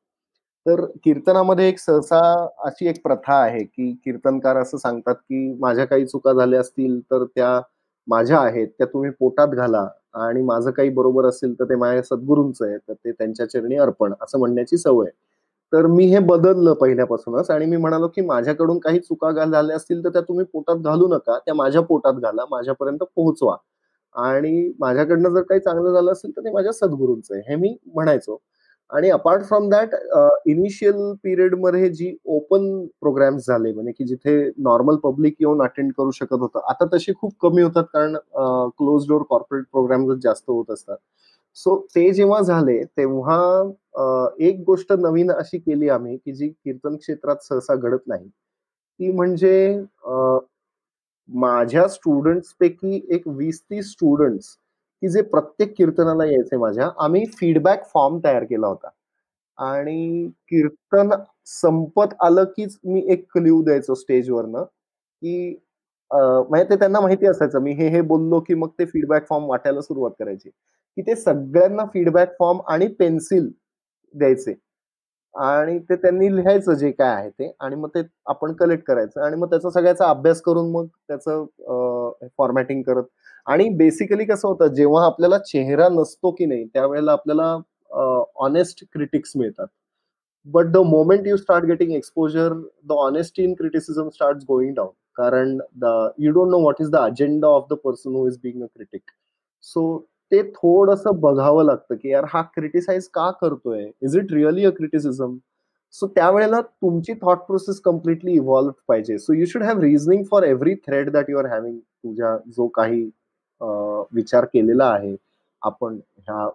तर कीर्तनामध्ये एक सहसा अशी एक प्रथा आहे, की कीर्तनकार असं सांगतात, की माझ्या काही चुका झाल्या असतील तर त्या माझ्या आहेत, त्या तुम्ही पोटात घाला, आणि माझं काही बरोबर असेल तर ते माझ्या सद्गुरूंचं आहे, तर ते त्यांच्या चरणी अर्पण, असं म्हणण्याची सवय. तर मी हे बदललं पहिल्यापासूनच, आणि मी म्हणालो, की माझ्याकडून काही चुका झाल्या असतील तर त्या तुम्ही पोटात घालू नका. त्या माझ्या पोटात घाला, माझ्यापर्यंत पोहोचवा. आणि माझ्याकडनं जर काही चांगलं झालं असेल तर ते माझ्या सद्गुरूंचं आहे, हे मी म्हणायचो. आणि अपार्ट फ्रॉम दॅट, इनिशियल पिरियडमध्ये जी ओपन प्रोग्राम्स झाले, म्हणजे की जिथे नॉर्मल पब्लिक येऊन अटेंड करू शकत होतं. आता तसे खूप कमी होतात, कारण क्लोज डोअर कॉर्पोरेट प्रोग्राम्सच जास्त होत असतात. सो ते जेव्हा झाले तेव्हा एक गोष्ट नवीन अशी केली आम्ही, की जी कीर्तन क्षेत्रात सहसा घडत नाही. ती म्हणजे अ, माझ्या स्टुडंट्सपैकी एक 20-30 स्टुडंट्स, की जे प्रत्येक कीर्तनाला यायचे माझ्या, आम्ही फीडबॅक फॉर्म तयार केला होता. आणि कीर्तन संपत आलं कीच मी एक क्लू द्यायचो स्टेजवरनं, की म्हणजे ते त्यांना माहिती असायचं मी हे बोललो, की मग ते फीडबॅक फॉर्म वाटायला सुरुवात करायची. की ते सगळ्यांना फीडबॅक फॉर्म आणि पेन्सिल द्यायचे. आणि ते त्यांनी लिहायचं जे काय आहे ते, आणि मग ते आपण कलेक्ट करायचं, आणि मग त्याचा सगळ्याचा अभ्यास करून मग त्याचं फॉर्मॅटिंग करत. आणि बेसिकली कसं होतं, जेव्हा आपल्याला चेहरा नसतो की नाही, त्यावेळेला आपल्याला ऑनेस्ट क्रिटिक्स मिळतात. But the moment you start getting exposure, the honesty in criticism starts going down. कारण you don't know what is the agenda of the person who is being a critic. So ते थोडंसं बघावं लागतं, की यार हा criticize का करतोय? Is it really a criticism? So त्यावेळेला तुमची थॉट प्रोसेस कंप्लीटली इव्हॉल्व पाहिजे. So you should have reasoning for every thread that you are having. तुझ्या जो काही विचार केलेला आहे आपण ह्या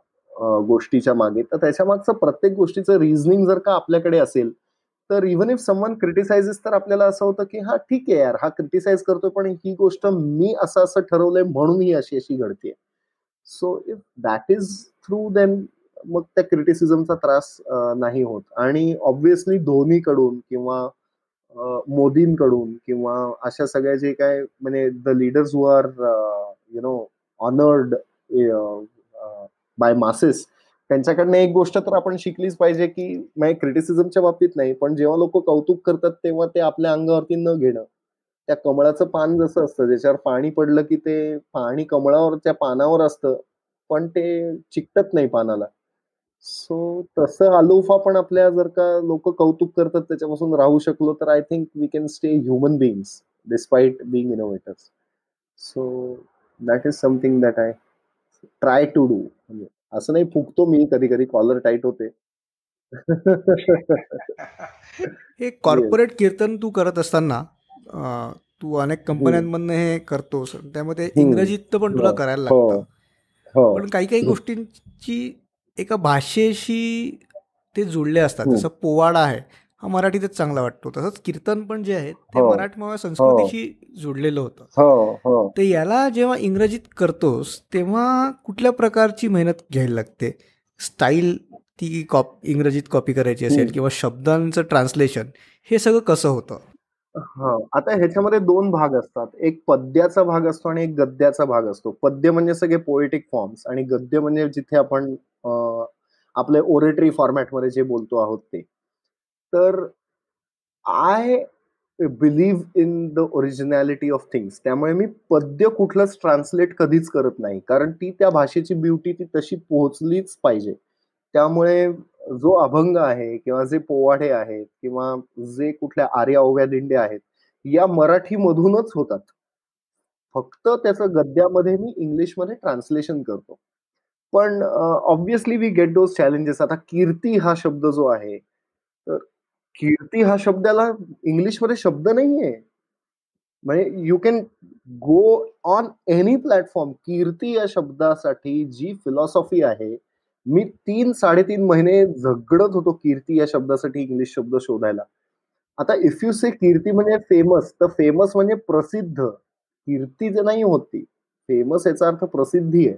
गोष्टीच्या मागे, तर त्याच्या मागचं प्रत्येक गोष्टीचं रिझनिंग जर का आपल्याकडे असेल, तर इव्हन इफ समवन क्रिटिसाइजेस, तर आपल्याला असं होतं, की हां, ठीक आहे यार, हा क्रिटिसाइज करतोय, पण ही गोष्ट मी असं-असं ठरवलंय म्हणून ही अशी-अशी घडतेय. So if that is through, then मग त्या क्रिटिसिझमचा त्रास नाही होत. आणि ऑब्व्हियसली दोन्हीकडून, किंवा मोदींकडून, किंवा अशा सगळ्या जे काय, म्हणजे the leaders who are you know honoured bye masses, त्यांच्याकडनं एक गोष्ट तर आपण शिकलीच पाहिजे, की म्हणजे क्रिटिसिझमच्या बाबतीत नाही, पण जेव्हा लोकं कौतुक करतात तेव्हा ते आपल्या अंगावरती न घेणं. त्या कमळाचं पान जसं असतं, ज्याच्यावर पाणी पडलं की ते पाणी कमळावर, त्या पानावर असतं, पण ते चिकटत नाही पानाला. सो तसं अलोफा पण आपल्या जर का लोक कौतुक करतात त्याच्यापासून राहू शकलो तर I think we can stay human beings despite being innovators. So that is something that I try to do. म्हणजे असं नाही, फुकतो मी कधी कधी, कॉलर टाईट होते. हे येस. कॉर्पोरेट कीर्तन तू करत असताना तू अनेक हम्म. कंपन्यांमधनं हे करतोस, त्यामध्ये हम्म. इंग्रजीत पण तुला हो. करायला हो. लागतं. हो. पण काही काही गोष्टींची एका भाषेशी ते जुळले असतात. हम्म. जसं पोवाडा आहे, हा मराठीतच चांगला वाटतो. तसंच कीर्तन पण जे आहे ते हो. मराठमोळ्या हो. संस्कृतीशी जुळलेलं होतं. हो. हो. तर याला जेव्हा इंग्रजीत करतोस तेव्हा कुठल्या प्रकारची मेहनत घ्यायला लागते? स्टाईल ती इंग्रजीत कॉपी करायची असेल हम्म. किंवा शब्दांचं ट्रान्सलेशन, हे सगळं कसं होतं? हा, आता ह्याच्यामध्ये दोन भाग असतात. एक पद्याचा भाग असतो आणि एक गद्याचा भाग असतो. पद्य म्हणजे सगळे पोएटिक फॉर्म्स आणि गद्य म्हणजे जिथे आपण आपले ओरेटरी फॉर्मॅटमध्ये जे बोलतो आहोत ते. तर I believe in the originality of things. त्यामुळे मी पद्य कुठलंच ट्रान्सलेट कधीच करत नाही, कारण ती त्या भाषेची ब्युटी ती तशी पोहोचलीच पाहिजे. त्यामुळे जो अभंग आहे किंवा जे पोवाडे आहेत किंवा जे कुठल्या आर्या ओव्या दिंड्या आहेत, या मराठीमधूनच होतात. फक्त त्याचं गद्यामध्ये मी इंग्लिशमध्ये ट्रान्सलेशन करतो. पण obviously we get those challenges. आता कीर्ती हा शब्द जो आहे, तर कीर्ती हा शब्दाला इंग्लिशमध्ये शब्द नाहीये. म्हणजे you can go on any platform. कीर्ती या शब्दासाठी जी फिलॉसॉफी आहे, मी 3-3.5 महिने झगडत होतो कीर्ती या शब्दासाठी इंग्लिश शब्द शोधायला. आता इफ यू से कीर्ती म्हणजे फेमस, तर फेमस म्हणजे प्रसिद्ध. कीर्ती जे नाही होती. फेमस याचा अर्थ प्रसिद्धी आहे.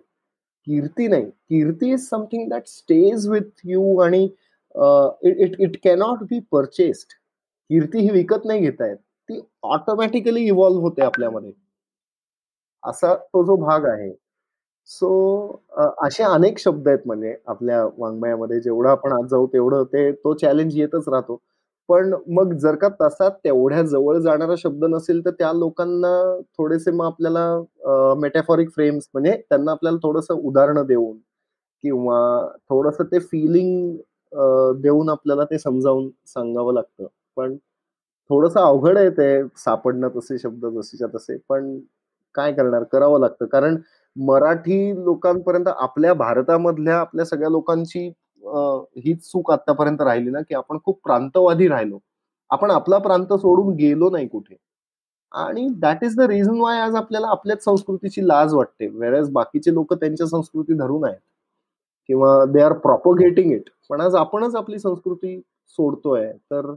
कीर्ती नाही. कीर्ती is something that stays with you आणि it it it cannot be purchased. कीर्ती ही विकत नाही घेता येत. ती ऑटोमॅटिकली इव्हॉल्व्ह होते आपल्यामध्ये. असा तो जो भाग आहे. सो असे अनेक शब्द आहेत म्हणजे आपल्या वाङ्मयामध्ये. जेवढं आपण आज जाऊ तेवढं तो चॅलेंज येतच राहतो. पण मग जर का तसा तेवढ्या जवळ जाणारा शब्द नसेल, तर त्या लोकांना थोडेसे मग आपल्याला मेटाफॉरिक फ्रेम्स म्हणजे त्यांना आपल्याला थोडंसं उदाहरणं देऊन किंवा थोडंसं ते फीलिंग देऊन आपल्याला ते समजावून सांगावं लागतं. पण थोडंसं अवघड आहे ते सापडणं तसे शब्द जसेच्या तसे. पण काय करणार? करावं लागतं. कारण मराठी लोकांपर्यंत आपल्या भारतामधल्या आपल्या सगळ्या लोकांची अ, हीच चूक आत्तापर्यंत राहिली ना, की आपण खूप प्रांतवादी राहिलो. आपण आपला प्रांत सोडून गेलो नाही कुठे. आणि दॅट इज द रिझन व्हाय आज आपल्याला आपल्याच संस्कृतीची लाज वाटते. व्हेअर बाकीचे लोकं त्यांच्या संस्कृती धरून आहेत किंवा दे आर प्रोपगेटिंग इट. पण आज आपणच आपली संस्कृती सोडतोय. तर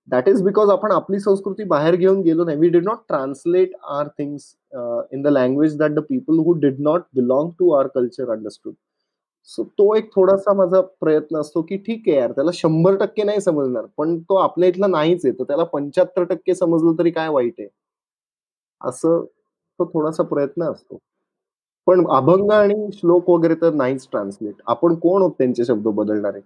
दॅट इज बिकॉज आपण आपली संस्कृती बाहेर घेऊन गेलो नाही. We did not translate our things in the language that the people who did not belong to our culture understood. So तो एक थोडासा माझा प्रयत्न असतो, की ठीक आहे यार, त्याला 100% नाही समजणार, पण तो आपल्या इथला नाहीच आहे, तर त्याला 75% समजलं तरी काय वाईट आहे? असं तो थोडासा प्रयत्न असतो. पण अभंग आणि श्लोक वगैरे तर नाहीच ट्रान्सलेट. आपण कोण आहोत त्यांचे शब्द बदलणारे?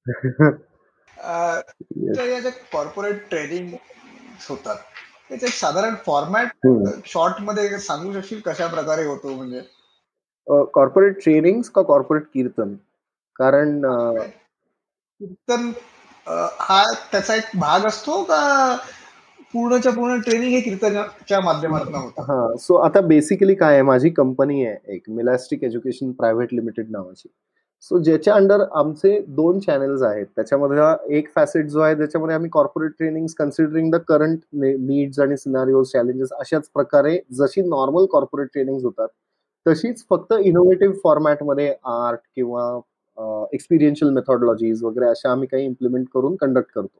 अ, येस. तर या ज्या कॉर्पोरेट ट्रेनिंग होतात, त्याचे एक साधारण फॉर्मॅट हं. शॉर्टमध्ये सांगू शकशील कशा प्रकारे होतो म्हणजे? कॉर्पोरेट ट्रेनिंग्स का कॉर्पोरेट कीर्तन? कारण कीर्तन हा त्याचा एक भाग असतो का पूर्णच्या पूर्ण ट्रेनिंग हे कीर्तनाच्या माध्यमातून होतं? हां. सो आता बेसिकली काय आहे, माझी कंपनी आहे एक मिलास्टिक एज्युकेशन प्रायव्हेट लिमिटेड नावाची. सो ज्याच्या अंडर आमचे 2 चॅनल्स आहेत. त्याच्यामधला एक फॅसेट जो आहे त्याच्यामध्ये आम्ही corporate trainings considering the current needs आणि सिनारिओज, चॅलेंजेस अशाच प्रकारे जशी नॉर्मल कॉर्पोरेट ट्रेनिंग्ज होतात, तशीच फक्त इनोव्हेटिव्ह फॉर्मॅटमध्ये आर्ट किंवा एक्सपिरियन्शियल मेथोडॉलॉजीज वगैरे अशा आम्ही काही इम्प्लिमेंट करून कंडक्ट करतो.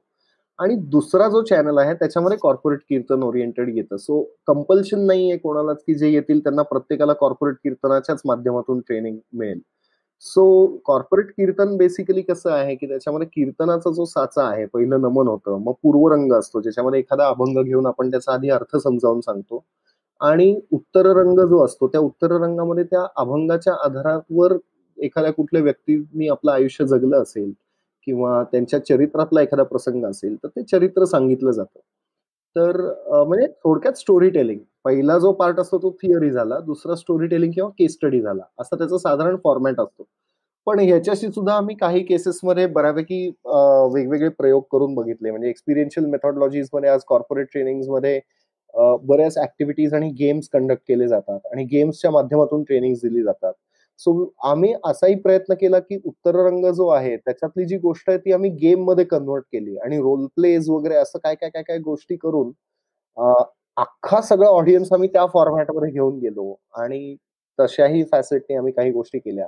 आणि दुसरा जो चॅनल आहे त्याच्यामध्ये कॉर्पोरेट कीर्तन ओरिएंटेड येतं. सो कंपल्शन नाहीये कोणालाच, की जे येतील त्यांना प्रत्येकाला कॉर्पोरेट कीर्तनाच्याच माध्यमातून ट्रेनिंग मिळेल. सो कॉर्पोरेट कीर्तन बेसिकली कसं आहे, की त्याच्यामध्ये कीर्तनाचा जो साचा आहे, पहिलं नमन होतं, मग पूर्वरंग असतो, ज्याच्यामध्ये एखादा अभंग घेऊन आपण त्याचा आधी अर्थ समजावून सांगतो आणि उत्तर रंग जो असतो, त्या उत्तर रंगामध्ये त्या अभंगाच्या आधारावर एखाद्या कुठल्या व्यक्तीनी आपलं आयुष्य जगलं असेल किंवा त्यांच्या चरित्रातला एखादा प्रसंग असेल, तर ते चरित्र सांगितलं जातं. तर म्हणजे थोडक्यात स्टोरी टेलिंग. पहिला जो पार्ट असतो तो थिअरी झाला, दुसरा स्टोरी टेलिंग किंवा केस स्टडी झाला. असा त्याचा साधारण फॉर्मॅट असतो. पण ह्याच्याशी सुद्धा आम्ही काही केसेसमध्ये बऱ्यापैकी वेगवेगळे प्रयोग करून बघितले. म्हणजे एक्सपिरियन्शियल मेथोडॉलॉजीजमध्ये आज कॉर्पोरेट ट्रेनिंग्समध्ये बऱ्याच ॲक्टिव्हिटीज आणि गेम्स कंडक्ट केले जातात आणि गेम्सच्या माध्यमातून ट्रेनिंग्स दिली जातात. सो आम्ही असाही प्रयत्न केला, की उत्तर रंग जो आहे, त्याच्यातली जी गोष्ट आहे ती आम्ही गेममध्ये कन्व्हर्ट केली आणि रोल प्लेज वगैरे असं काय गोष्टी करून अ, अख्खा सगळा ऑडियन्स आम्ही त्या फॉर्मॅटमध्ये घेऊन गेलो आणि तशाही फॅसेटने आम्ही काही गोष्टी केल्या.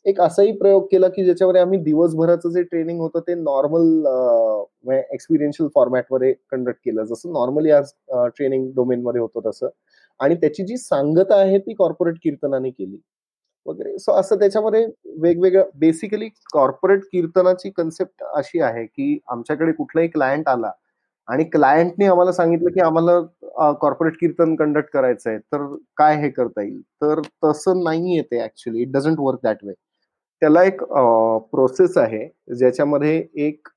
एक असाही प्रयोग केला, की ज्याच्यामध्ये आम्ही दिवसभराचं जे ट्रेनिंग होतं ते नॉर्मल म्हणजे एक्सपिरियन्शियल फॉर्मॅटमध्ये कंडक्ट केलं. जसं नॉर्मली आज ट्रेनिंग डोमेनमध्ये होतं तसं आणि त्याची जी सांगता आहे ती कॉर्पोरेट कीर्तनाने केली वगैरे. सो असं त्याच्यामध्ये वेगवेगळं बेसिकली कॉर्पोरेट कीर्तनाची कन्सेप्ट अशी आहे, की आमच्याकडे कुठलाही क्लायंट आला आणि क्लायंटने आम्हाला सांगितलं, की आम्हाला कॉर्पोरेट कीर्तन कंडक्ट करायचंय, तर काय हे करता येईल? तर तसं नाहीये ते actually. It doesn't work that way. त्याला एक प्रोसेस आहे, ज्याच्यामध्ये एक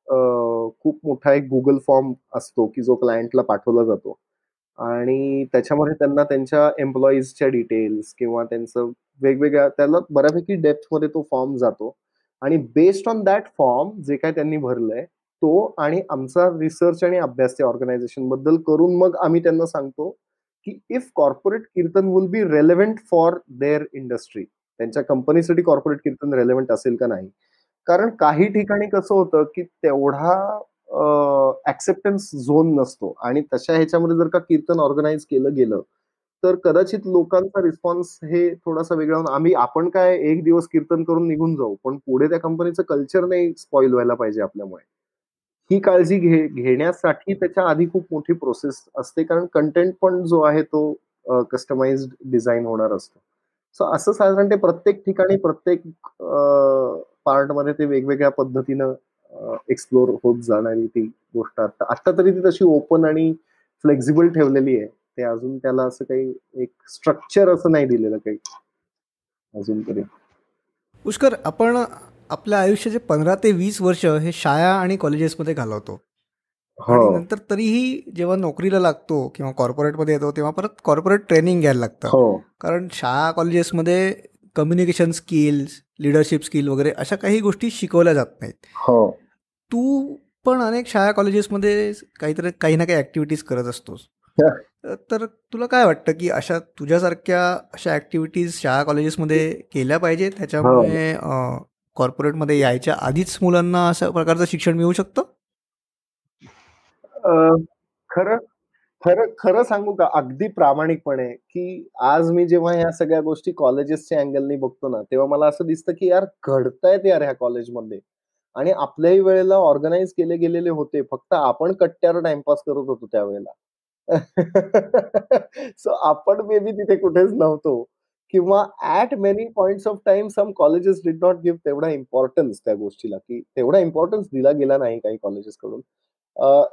खूप मोठा एक Google फॉर्म असतो, की जो क्लायंटला पाठवला जातो आणि त्याच्यामध्ये त्यांना त्यांच्या एम्प्लॉईजच्या डिटेल्स किंवा त्यांचं वेगवेगळ्या त्याला बऱ्यापैकी डेप्थमध्ये तो फॉर्म जातो आणि बेस्ड ऑन दॅट फॉर्म जे काही त्यांनी भरलंय, तो आणि आमचा रिसर्च आणि अभ्यास त्या ऑर्गनायझेशनबद्दल करून मग आम्ही त्यांना सांगतो, की if corporate kirtan will be relevant for their industry. त्यांच्या कंपनीसाठी कॉर्पोरेट कीर्तन रेलेव्हंट असेल का नाही? कारण काही ठिकाणी कसं होतं, की तेवढा ॲक्सेप्टन्स झोन नसतो आणि तशा ह्याच्यामध्ये जर का कीर्तन ऑर्गनाइज केलं गेलं, तर कदाचित लोकांचा रिस्पॉन्स हे थोडासा वेगळा होऊन आपण काय एक दिवस कीर्तन करून निघून जाऊ, पण पुढे त्या कंपनीचं कल्चर नाही स्पॉईल व्हायला पाहिजे आपल्यामुळे. ही काळजी घेण्यासाठी त्याच्या आधी खूप मोठी प्रोसेस असते कारण कंटेंट पण जो आहे तो कस्टमाइज्ड डिझाइन होणार असतो. सो असं साधारण ते प्रत्येक ठिकाणी प्रत्येक पार्टमध्ये ते वेगवेगळ्या पद्धतीनं एक्सप्लोर होत जाणारी ती गोष्ट आता आता तरी ती तशी ओपन आणि फ्लेक्सिबल ठेवलेली आहे. ते अजून त्याला असं काही एक स्ट्रक्चर असं नाही दिलेलं काही अजून तरी. पुष्कर, आपण आपल्या आयुष्याचे 15 ते 20 वर्ष हे शाळा आणि कॉलेजेसमध्ये घालवतो हो, आणि नंतर तरीही जेव्हा नोकरीला लागतो किंवा कॉर्पोरेटमध्ये येतो तेव्हा परत कॉर्पोरेट ट्रेनिंग घ्यायला लागतं. हो, कारण शाळा कॉलेजेसमध्ये कम्युनिकेशन स्किल्स, लिडरशिप स्किल वगैरे अशा काही गोष्टी शिकवल्या जात नाहीत. हो. तू पण अनेक शाळा कॉलेजेसमध्ये काहीतरी काही ना काही ॲक्टिव्हिटीज करत असतोस. तर तुला काय वाटतं की अशा तुझ्यासारख्या अशा ॲक्टिव्हिटीज शाळा कॉलेजेसमध्ये केल्या पाहिजेत, हो. त्याच्यामुळे कॉर्पोरेटमध्ये यायच्या आधीच मुलांना अशा प्रकारचं शिक्षण मिळू शकतं? अ, खरं खरं खरं सांगू का अगदी प्रामाणिकपणे, की आज मी जेव्हा ह्या सगळ्या गोष्टी कॉलेजेसच्या अँगलनी बघतो ना, तेव्हा मला असं दिसतं, की यार घडतायत यार ह्या कॉलेजमध्ये आणि आपल्याही वेळेला ऑर्गनाइज केले गेलेले होते. फक्त आपण कट्ट्यावर टाईमपास करत होतो त्यावेळेला. सो आपण मे बी तिथे कुठेच नव्हतो किंवा at many points of time some colleges did not give तेवढा इम्पोर्टन्स त्या गोष्टीला, की तेवढा इम्पोर्टन्स दिला गेला नाही काही कॉलेजेसकडून.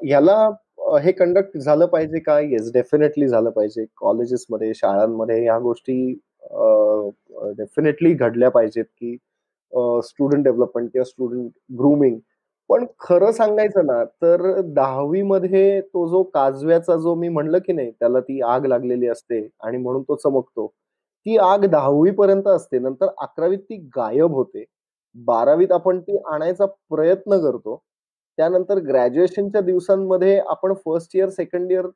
ह्याला हे कंडक्ट झालं पाहिजे का? येस, डेफिनेटली झालं पाहिजे. कॉलेजेसमध्ये, शाळांमध्ये ह्या गोष्टी डेफिनेटली घडल्या पाहिजेत, की स्टुडंट डेव्हलपमेंट किंवा स्टुडंट ग्रूमिंग. पण खरं सांगायचं ना, तर 10वी मध्ये तो जो काजव्याचा जो मी म्हणलं की नाही, त्याला ती आग लागलेली असते आणि म्हणून तो चमकतो. ती आग 10वी पर्यंत असते. नंतर 11वीत ती गायब होते. 12वीत आपण ती आणायचा प्रयत्न करतो. त्यानंतर ग्रॅज्युएशनच्या दिवसांमध्ये आपण फर्स्ट इयर, सेकंड इयर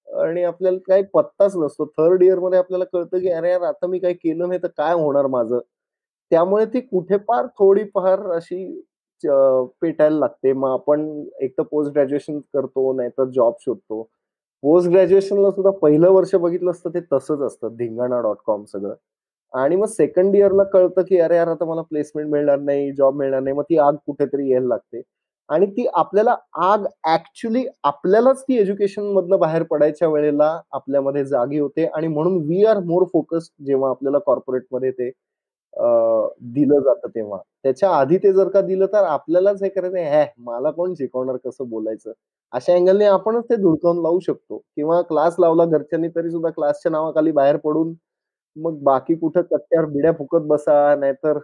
आणि आपल्याला काही पत्ताच नसतो. थर्ड इयरमध्ये आपल्याला कळतं, की "अरे यार, आता मी काही केलं नाही तर काय होणार माझं?" त्यामुळे ती कुठे फार थोडीफार अशी पेटायला लागते. मग आपण एक तर पोस्ट ग्रॅज्युएशन करतो, नाहीतर जॉब शोधतो. पोस्ट ग्रॅज्युएशनला सुद्धा पहिलं वर्ष बघितलं असतं ते तसंच असतं धिंगाणा.com सगळं. आणि मग सेकंड इयरला कळतं, की "अरे यार, आता मला प्लेसमेंट मिळणार नाही, जॉब मिळणार नाही." मग ती आग कुठेतरी यायला लागते. आणि ती आपल्याला आग ॲक्चुअली आपल्यालाच ती एज्युकेशनमधनं बाहेर पडायच्या वेळेला आपल्यामध्ये जागी होते आणि म्हणून वी आर मोर फोकस्ड जेव्हा आपल्याला कॉर्पोरेटमध्ये ते दिलं जातं तेव्हा. त्याच्या आधी ते जर का दिलं तर आपल्यालाच हे करायचं आहे, मला कोण शिकवणार कसं बोलायचं? अशा अँगलने आपणच ते धुडकावून लावू शकतो किंवा क्लास लावला घरच्यांनी तरी सुद्धा क्लासच्या नावाखाली बाहेर पडून मग बाकी कुठं कट्ट्यावर बिड्या फुकत बसा, नाहीतर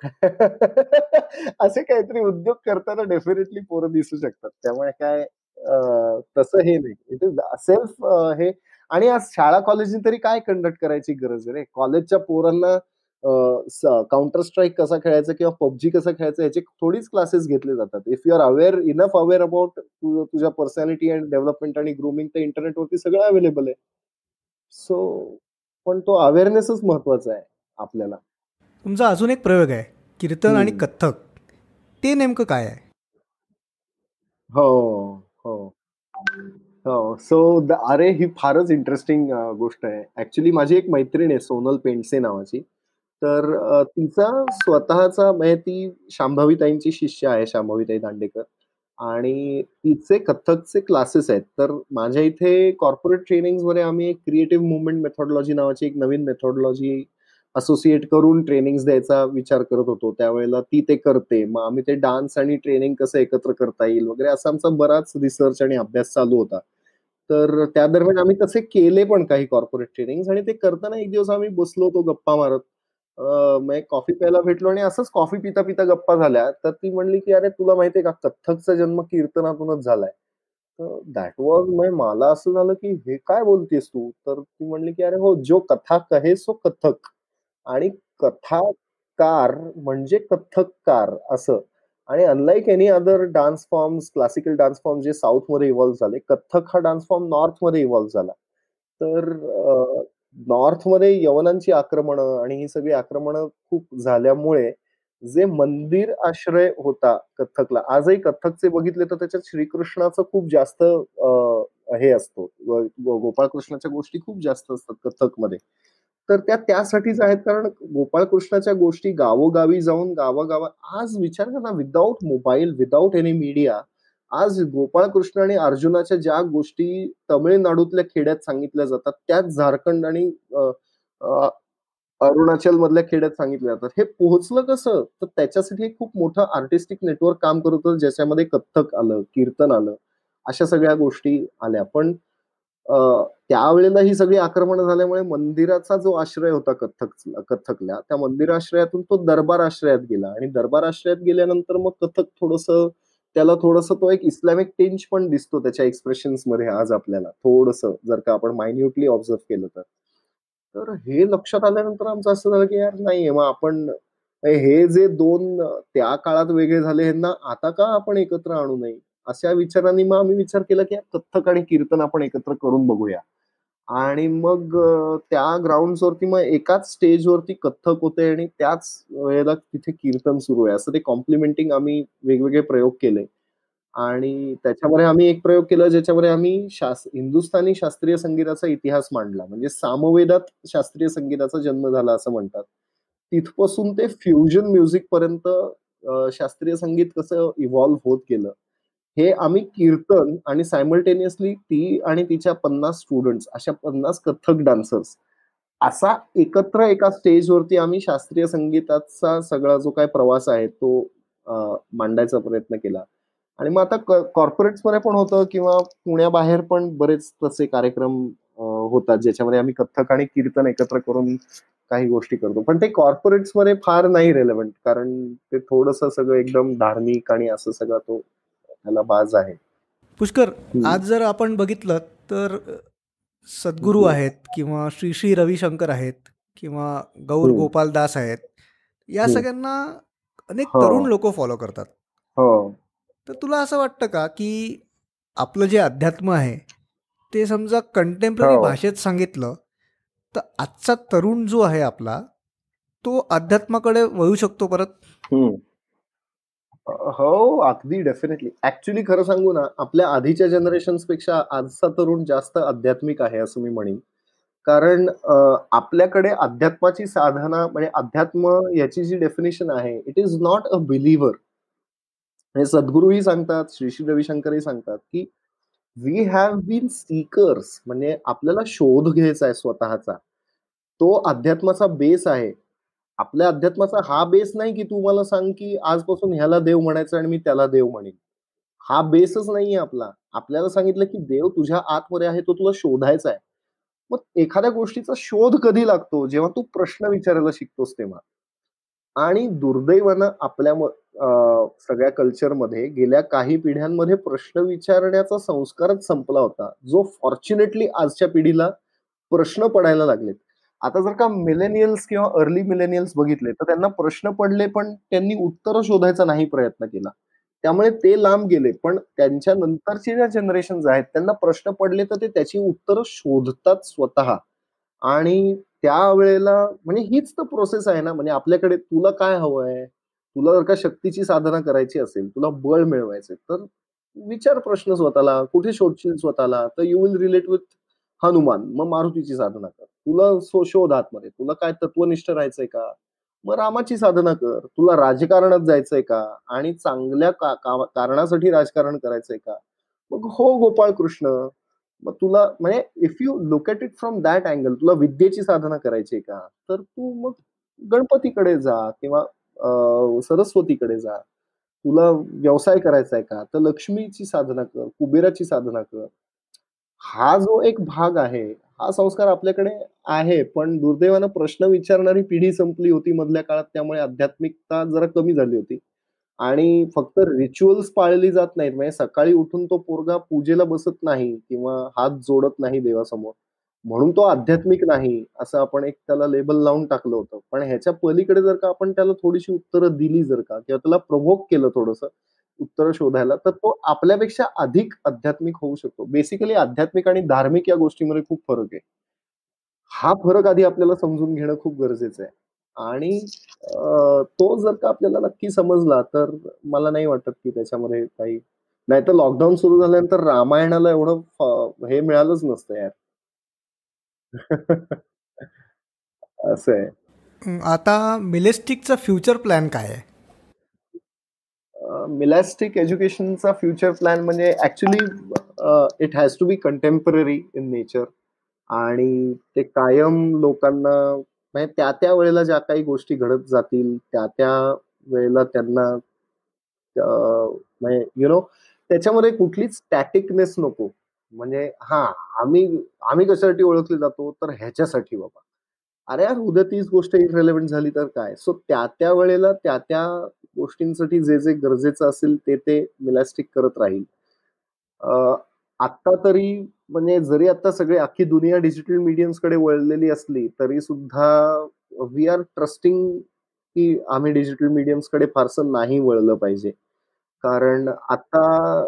असे काहीतरी उद्योग करताना डेफिनेटली पोरं दिसू शकतात. त्यामुळे काय तसं हे नाही. इट इज सेल्फ हे आणि आज शाळा कॉलेजनी तरी काय कंडक्ट करायची गरज आहे रे. कॉलेजच्या पोरांना काउंटर स्ट्राईक कसा खेळायचा किंवा पबजी कसा खेळायचा याचे थोडीच क्लासेस घेतले जातात. If you are enough aware about तुझ्या पर्सनॅलिटी अँड डेव्हलपमेंट आणि ग्रूमिंग, तर इंटरनेटवरती सगळं अवेलेबल आहे. सो पण तो अवेअरनेसच महत्वाचा आहे आपल्याला. तुमचा अजून एक प्रयोग आहे, कीर्तन आणि हम्म. कथ्थक. ते नेमकं काय आहे? हो हो हो. सो अरे ही फारच इंटरेस्टिंग गोष्ट आहे. ऍक्च्युली माझी एक मैत्रीण आहे सोनल पेंडसे नावाची. तर तिचा स्वतःचा म्हणजे ती शांभवीताईंची शिष्य आहे, शांभवीताई दांडेकर. आणि तिचे कथ्थकचे क्लासेस आहेत. तर माझ्या इथे कॉर्पोरेट ट्रेनिंग मध्ये आम्ही एक क्रिएटिव्ह मुवमेंट मेथॉडॉलॉजी नावाची एक नवीन मेथॉडॉलॉजी असोसिएट करून ट्रेनिंग्स द्यायचा विचार करत होतो. त्यावेळेला ती ते करते. मग आम्ही ते डान्स आणि ट्रेनिंग कसं एकत्र करता येईल वगैरे असा आमचा बराच रिसर्च आणि अभ्यास चालू होता. तर त्या दरम्यान आम्ही तसे केले पण काही कॉर्पोरेट ट्रेनिंग, आणि ते करताना एक दिवस आम्ही बसलो होतो गप्पा मारत. मग एक कॉफी प्यायला भेटलो आणि असंच कॉफी पिता पिता गप्पा झाल्या. तर ती म्हणली की अरे तुला माहितीये का कथ्थकचा जन्म कीर्तनातूनच झालाय. तर दॅट वॉज मला असं झालं की हे काय बोलतेस तू? तर ती म्हणली की अरे हो, जो कथा कहे सो कथक, आणि कथाकार म्हणजे कथ्थककार असं. आणि unlike any other dance forms, classical dance form जे साऊथमध्ये इव्हॉल्व्ह झाले, कथ्थक हा डान्स फॉर्म नॉर्थमध्ये इव्हॉल्व्ह झाला. तर नॉर्थमध्ये यवनांची आक्रमणं आणि ही सगळी आक्रमणं खूप झाल्यामुळे जे मंदिर आश्रय होता कथ्थकला, आजही कथ्थकचे बघितले तर त्याच्यात श्रीकृष्णाचं खूप जास्त हे असतो, गोपाळकृष्णाच्या गोष्टी खूप जास्त असतात कथ्थकमध्ये. तर त्या त्यासाठीच आहेत, कारण गोपाळकृष्णाच्या गोष्टी गावोगावी जाऊन गावागावा, आज विचार करा, without mobile, without any media, आज गोपाळकृष्ण आणि अर्जुनाच्या ज्या गोष्टी तमिळनाडूतल्या खेड्यात सांगितल्या जातात, त्याच झारखंड आणि अ, अ, अरुणाचल मधल्या खेड्यात सांगितल्या जातात. हे पोहोचलं कसं? तर त्याच्यासाठी एक खूप मोठं आर्टिस्टिक नेटवर्क काम करत होतं, ज्याच्यामध्ये कथ्थक आलं, कीर्तन आलं, अशा सगळ्या गोष्टी आल्या. पण त्यावेळेला ही सगळी आक्रमण झाल्यामुळे मंदिराचा जो आश्रय होता कथ्थकला, त्या मंदिर आश्रयातून तो दरबार आश्रयात गेला, आणि दरबार आश्रयात गेल्यानंतर मग कथ्थक त्याला थोडस तो एक इस्लामिक टेंच पण दिसतो त्याच्या एक्सप्रेशन्स मध्ये आज आपल्याला, थोडस जर का आपण मायन्युटली ऑब्झर्व केलं तर. तर हे लक्षात आल्यानंतर आमचं असं झालं की यार नाहीये, मग आपण हे जे दोन त्या काळात वेगळे झाले, ह्यांना आता का आपण एकत्र आणू नये, अशा विचारांनी मग आम्ही विचार केला की कथ्थक आणि कीर्तन आपण एकत्र करून बघूया. आणि मग त्या ग्राउंड्सवरती मग एकाच स्टेजवरती कथ्थक होते आणि त्याच वेळेला तिथे कीर्तन सुरू आहे, असं ते कॉम्प्लिमेंटिंग आम्ही वेगवेगळे प्रयोग केले. आणि त्याच्यामध्ये आम्ही एक प्रयोग केला ज्याच्यामध्ये आम्ही हिंदुस्थानी शास्त्रीय संगीताचा इतिहास मांडला. म्हणजे सामवेदात शास्त्रीय संगीताचा जन्म झाला असं म्हणतात. तिथपासून ते फ्युजन म्युझिक पर्यंत शास्त्रीय संगीत कसं इव्हॉल्व्ह होत गेलं, हे आम्ही कीर्तन आणि सायमल्टेनियसली ती आणि तिच्या 50 स्टुडंट्स, अशा 50 कथ्थक डान्सर्स, असा एकत्र एका स्टेजवरती आम्ही शास्त्रीय संगीताचा सगळा जो काही प्रवास आहे तो मांडायचा प्रयत्न केला. आणि मग आता कॉर्पोरेट्समध्ये पण होतं किंवा पुण्याबाहेर पण बरेच तसे कार्यक्रम होतात, ज्याच्यामध्ये आम्ही कथ्थक आणि कीर्तन एकत्र करून काही गोष्टी करतो. पण ते कॉर्पोरेट्समध्ये फार नाही रेलेव्हंट, कारण ते थोडंसं सगळं एकदम धार्मिक आणि असं सगळं तो त्याला बाज आहे. पुष्कर, हम्म. आज जर आपण बघितलं तर सद्गुरू हम्म. आहेत किंवा श्री श्री रविशंकर आहेत किंवा गौर हम्म. गोपाल दास आहेत, या हम्म. सगळ्यांना अनेक हो तरुण लोक फॉलो करतात. हो तर तुला असं वाटतं का की आपलं जे अध्यात्म आहे ते समजा कंटेम्प्ररी हो. भाषेत सांगितलं तर आजचा तरुण जो आहे आपला, तो अध्यात्माकडे वळू शकतो परत? हम्म. हो, अगदी डेफिनेटली. ऍक्च्युली खरं सांगू ना, आपल्या आधीच्या जनरेशन्स पेक्षा आजचा तरुण जास्त आध्यात्मिक आहे असं मी म्हणेन. कारण आपल्याकडे अध्यात्माची साधना म्हणजे अध्यात्म याची जी डेफिनेशन आहे, इट इज नॉट अ बिलीव्हर. हे सद्गुरूही सांगतात, श्री श्री रविशंकरही सांगतात की वी हॅव बीन सीकर्स, म्हणजे आपल्याला शोध घ्यायचा आहे स्वतःचा. तो अध्यात्माचा बेस आहे. आपल्या अध्यात्माचा हा बेस नाही की तू मला सांग की आजपासून ह्याला देव म्हणायचं आणि मी त्याला देव म्हणेन. हा बेसच नाहीये आपला. आपल्याला सांगितलं की देव तुझ्या आतमध्ये आहे, तो तुला शोधायचा आहे. मग एखाद्या गोष्टीचा शोध कधी लागतो? जेव्हा तू प्रश्न विचारायला शिकतोस तेव्हा. आणि दुर्दैवानं आपल्या सगळ्या कल्चरमध्ये गेल्या काही पिढ्यांमध्ये प्रश्न विचारण्याचा संस्कारच संपला होता, जो फॉर्च्युनेटली आजच्या पिढीला प्रश्न पडायला लागलेत. आता जर का मिलेनियल्स किंवा अर्ली मिलेनियल्स बघितले, तर त्यांना प्रश्न पडले, पण त्यांनी उत्तरं शोधायचा नाही प्रयत्न केला. त्यामुळे ते लांब गेले. पण त्यांच्या नंतरची ज्या जनरेशन्स आहेत, त्यांना प्रश्न पडले, तर ते त्याची उत्तरं शोधतात स्वतः. आणि त्यावेळेला म्हणजे हीच तर प्रोसेस आहे ना, म्हणजे आपल्याकडे तुला काय हवंय? तुला जर का शक्तीची साधना करायची असेल, तुला बळ मिळवायचंय, तर विचार प्रश्न स्वतःला, कुठे शोधशील स्वतःला? तर you will relate with Hanuman. मग मारुतीची साधना कर. तुला शोध आतमध्ये. तुला काय तत्वनिष्ठ राहायचंय का? मग रामाची साधना कर. तुला राजकारणात जायचंय का? आणि चांगल्या कारणासाठी राजकारण करायचंय का? मग हो गोपाळ कृष्ण. मग तुला म्हणजे if you look at it from that angle, तुला विद्येची साधना करायची आहे का? तर तू मग गणपतीकडे जा किंवा सरस्वतीकडे जा. तुला व्यवसाय करायचा आहे का? तर लक्ष्मीची साधना कर, कुबेराची साधना कर. हा जो एक भाग आहे, हा संस्कार आपल्याकडे आहे. पण दुर्दैवानं प्रश्न विचारणारी पिढी संपली होती मधल्या काळात. त्यामुळे आध्यात्मिकता जरा कमी झाली होती. आणि फक्त रिच्युअल्स पाळली जात नाहीत. म्हणजे सकाळी उठून तो पोरगा पूजेला बसत नाही किंवा हात जोडत नाही देवासमोर. म्हणून तो आध्यात्मिक नाही, असं आपण एक त्याला लेबल लावून टाकलं होतं. पण ह्याच्या पलीकडे जर का आपण त्याला थोडीशी उत्तरं दिली जर का किंवा त्याला प्रोव्होक केलं थोडंसं उत्तरं शोधायला, तर तो आपल्यापेक्षा अधिक आध्यात्मिक होऊ शकतो. बेसिकली आध्यात्मिक आणि धार्मिक या गोष्टीमध्ये खूप फरक आहे. हा फरक आधी आपल्याला समजून घेणं खूप गरजेचं आहे. आणि तो जर का आपल्याला नक्की समजला, तर मला नाही वाटत की त्याच्यामध्ये काही नाहीतर लॉकडाऊन सुरू झाल्यानंतर रामायणाला एवढं हे मिळालंच नसतं यार. असं आहे. आता मिलेस्टिकचा फ्युचर प्लॅन काय आहे? मिलॅस्टिक एज्युकेशनचा फ्युचर प्लॅन म्हणजे actually it has to be contemporary in nature. आणि ते कायम लोकांना म्हणजे त्या वेळेला ज्या काही गोष्टी घडत जातील, त्या वेळेला त्यांना म्हणजे त्याच्यामध्ये कुठलीच स्टॅटिकनेस नको. म्हणजे हां, आम्ही आम्ही कशासाठी ओळखले जातो? तर ह्याच्यासाठी बाबा. अरे यार, उद्या तीच गोष्ट इर्रेलेव्हंट झाली तर काय? सो त्या वेळेला त्या गोष्टींसाठी जे गरजेचं असेल ते मिलॅस्टिक करत राहील. अ, आत्ता तरी म्हणजे जरी आता सगळी अख्खी दुनिया डिजिटल मीडियम्सकडे वळलेली असली, तरी सुद्धा वी आर ट्रस्टिंग की आम्ही डिजिटल मीडियम्सकडे फारसं नाही वळलं पाहिजे. कारण आता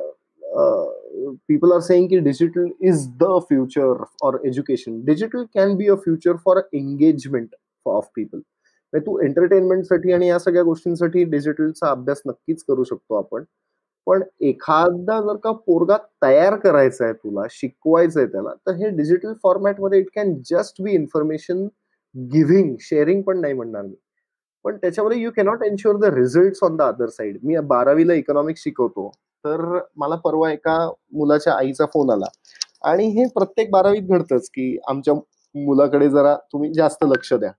पीपल आर सेइंग की digital is the future for education. Digital can be a future for engagement of people. तू एंटरटेनमेंटसाठी आणि या सगळ्या गोष्टींसाठी डिजिटलचा अभ्यास नक्कीच करू शकतो आपण. पण एखादा जर का पोरगा तयार करायचा आहे तुला, शिकवायचंय त्याला, तर हे डिजिटल फॉर्मॅटमध्ये it can just be information giving, sharing पण नाही म्हणणार मी. पण त्याच्यामध्ये you cannot ensure the results on the other side. मी 12वी इकॉनॉमिक्स शिकवतो. तर मला परवा एका मुलाच्या आईचा फोन आला आणि हे प्रत्येक 12वीत घडतंच, की आमच्या मुलाकडे जरा तुम्ही जास्त लक्ष द्या.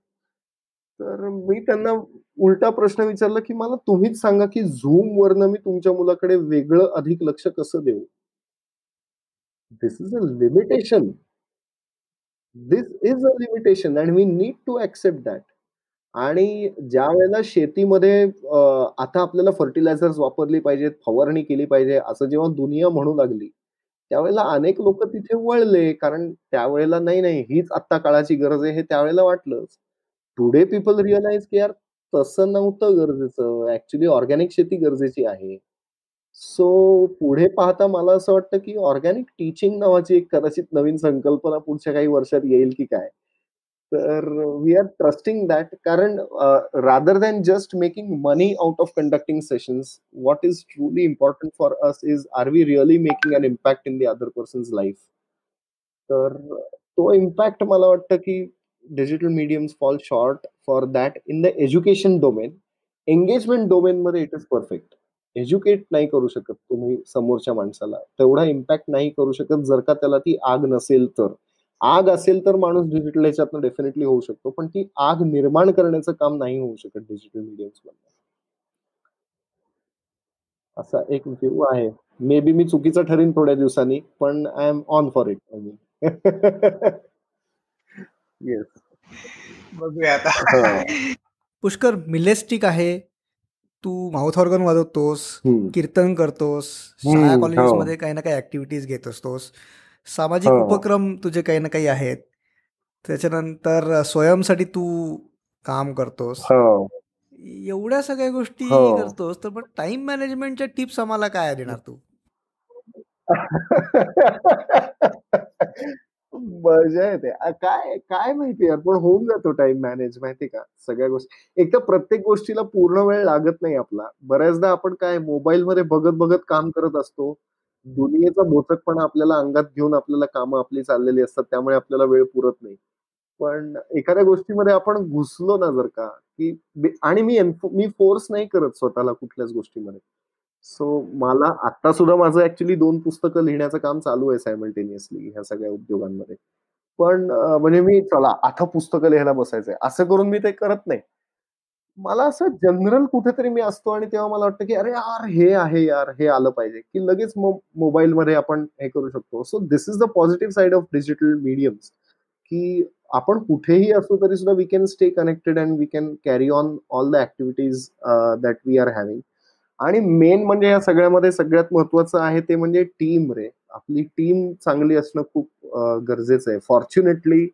तर मी त्यांना उलटा प्रश्न विचारला, की मला तुम्हीच सांगा, की Zoomवरनं मी तुमच्या मुलाकडे वेगळं अधिक लक्ष कसं देऊ? This is a limitation. This is a limitation and we need to accept that. आणि ज्यावेळेला शेतीमध्ये आता आपल्याला फर्टिलायझर्स वापरली पाहिजेत, फवारणी केली पाहिजे, असं जेव्हा दुनिया म्हणू लागली, त्यावेळेला अनेक लोकं तिथे वळले. कारण त्यावेळेला नाही, हीच आत्ता काळाची गरज आहे, हे त्यावेळेला वाटलंच. टुडे पीपल रिअलाइज की यार तसं नव्हतं गरजेचं. ॲक्चुअली ऑर्गॅनिक शेती गरजेची आहे. सो पुढे पाहता मला असं वाटतं, की ऑर्गॅनिक टीचिंग नावाची एक कदाचित नवीन संकल्पना पुढच्या काही वर्षात येईल की काय? तर वी आर ट्रस्टिंग दॅट. कारण rather than just making money out of conducting sessions, what is truly important for us is are we really making an impact in the other person's life? तर तो impact मला वाटतं, की digital mediums fall short for that in the education domain. Engagement डोमेनमध्ये it is perfect. Educate नाही करू शकत तुम्ही समोरच्या माणसाला. तेवढा इम्पॅक्ट नाही करू शकत जर का त्याला ती आग नसेल तर. आग असेल तर माणूस डिजिटल ह्याच्यातनं डेफिनेटली होऊ शकतो. पण ती आग निर्माण करण्याचं काम नाही होऊ शकत डिजिटल मीडियम्समधनं. असा एक व्ह्यू आहे. मे बी मी चुकीचा ठरेन थोड्या दिवसांनी, पण I am on for it I mean. Yes. बघूया आता. हां. पुष्कर, मिलेस्टिक आहे, तू माउथ ऑर्गन वाजवतोस, हं. कीर्तन करतोस, शाळा हं. हो. कॉलेजेसमध्ये काही ना काही ॲक्टिव्हिटीज घेत असतोस, सामाजिक हो. उपक्रम तुझे काही ना काही आहेत. त्याच्यानंतर स्वयंसाठी तू काम करतोस, हो, एवढ्या सगळ्या गोष्टी हो. करतोस, तर मग टाइम मॅनेजमेंटच्या टिप्स आम्हाला काय देणार तू? मजा येते. काय काय माहिती यार, पण होऊन जातो टाइम मॅनेज माहिती का? सगळ्या गोष्टी एक तर प्रत्येक गोष्टीला पूर्ण वेळ लागत नाही आपला. बऱ्याचदा आपण काय मोबाईलमध्ये बघत-बघत काम करत असतो. दुनियेचा भोचकपणा आपल्याला अंगात घेऊन आपल्याला कामं आपली चाललेली असतात. त्यामुळे आपल्याला वेळ पुरत नाही. पण एखाद्या गोष्टीमध्ये आपण घुसलो ना जर का, की आणि मी फोर्स नाही करत स्वतःला कुठल्याच गोष्टीमध्ये. सो मला आता सुद्धा माझं ॲक्चुअली 2 पुस्तकं लिहिण्याचं काम चालू आहे सायमल्टेनियसली ह्या सगळ्या उद्योगांमध्ये. पण म्हणजे मी चला आता पुस्तकं लिहायला बसायचंय, असं करून मी ते करत नाही. मला असं जनरल कुठेतरी मी असतो आणि तेव्हा मला वाटतं, की "अरे यार, हे आहे यार, हे आलं पाहिजे," की लगेच मोबाईलमध्ये आपण हे करू शकतो. So this is the positive side of digital mediums, की आपण कुठेही असू तरी सुद्धा we can stay connected and we can carry on all the activities that we are having. आणि मेन म्हणजे या सगळ्यामध्ये सगळ्यात महत्वाचं आहे ते म्हणजे टीम रे. आपली टीम चांगली असणं खूप गरजेचं आहे. फॉर्च्युनेटली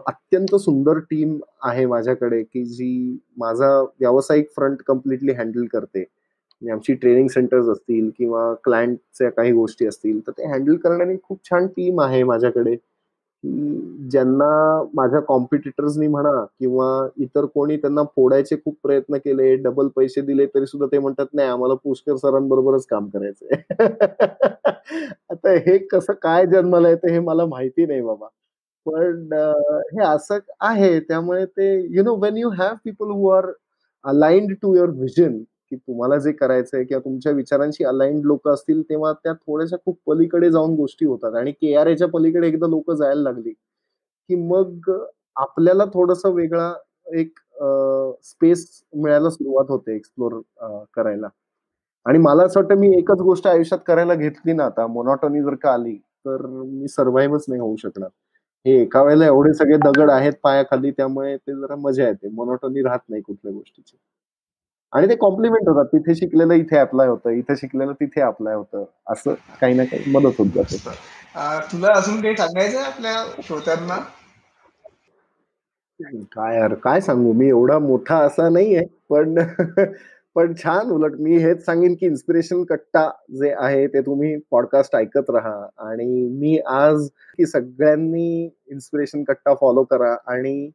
अत्यंत सुंदर टीम आहे माझ्याकडे, की जी माझा व्यावसायिक फ्रंट कंप्लीटली हँडल करते. म्हणजे आमची ट्रेनिंग सेंटर्स असतील किंवा क्लायंटच्या काही गोष्टी असतील, तर ते हँडल करणारी खूप छान टीम आहे माझ्याकडे. की ज्यांना माझ्या कॉम्पिटिटर्सनी म्हणा किंवा इतर कोणी त्यांना फोडायचे खूप प्रयत्न केले, डबल पैसे दिले तरी सुद्धा ते म्हणतात, "नाही, आम्हाला पुष्कर सरांबरोबरच काम करायचंय." आता हे कसं काय जन्माला येतं हे मला माहिती नाही बाबा. पण हे असं आहे. त्यामुळे ते when you have people who are aligned to your vision, की तुम्हाला जे करायचंय किंवा तुमच्या विचारांशी अलाइन्ड लोकं असतील, तेव्हा त्या थोड्याशा खूप पलीकडे जाऊन गोष्टी होतात आणि के-आर-एच्या पलीकडे एकदा लोकं जायला लागली, की मग आपल्याला थोडंसं वेगळा एक स्पेस मिळायला सुरुवात होते एक्सप्लोर करायला. आणि मला असं वाटतं मी एकच गोष्ट आयुष्यात करायला घेतली ना आता, मोनोटोनी जर का आली, तर मी सर्व्हाइव्हच नाही होऊ शकणार. हे एका वेळेला एवढे सगळे दगड आहेत पायाखाली, त्यामुळे ते जरा मजा येते. मोनोटोनी राहत नाही कुठल्या गोष्टीची. आणि ते कॉम्प्लिमेंट होतात. तिथे शिकलेलं इथे अप्लाय होतं, इथे शिकलेलं तिथे अप्लाय होतं. असं काही ना काही मदत होत जाते. मस्त. तुला अजून काही सांगायचं आहे आपल्या श्रोत्यांना? काय यार, काय सांगू मी एवढा मोठा असा नाहीये, पण पण छान उलट मी हेच सांगेन, की इन्स्पिरेशन कट्टा जे आहे ते तुम्ही पॉडकास्ट ऐकत राहा आणि मी आज की सगळ्यांनी इन्स्पिरेशन कट्टा फॉलो करा आणि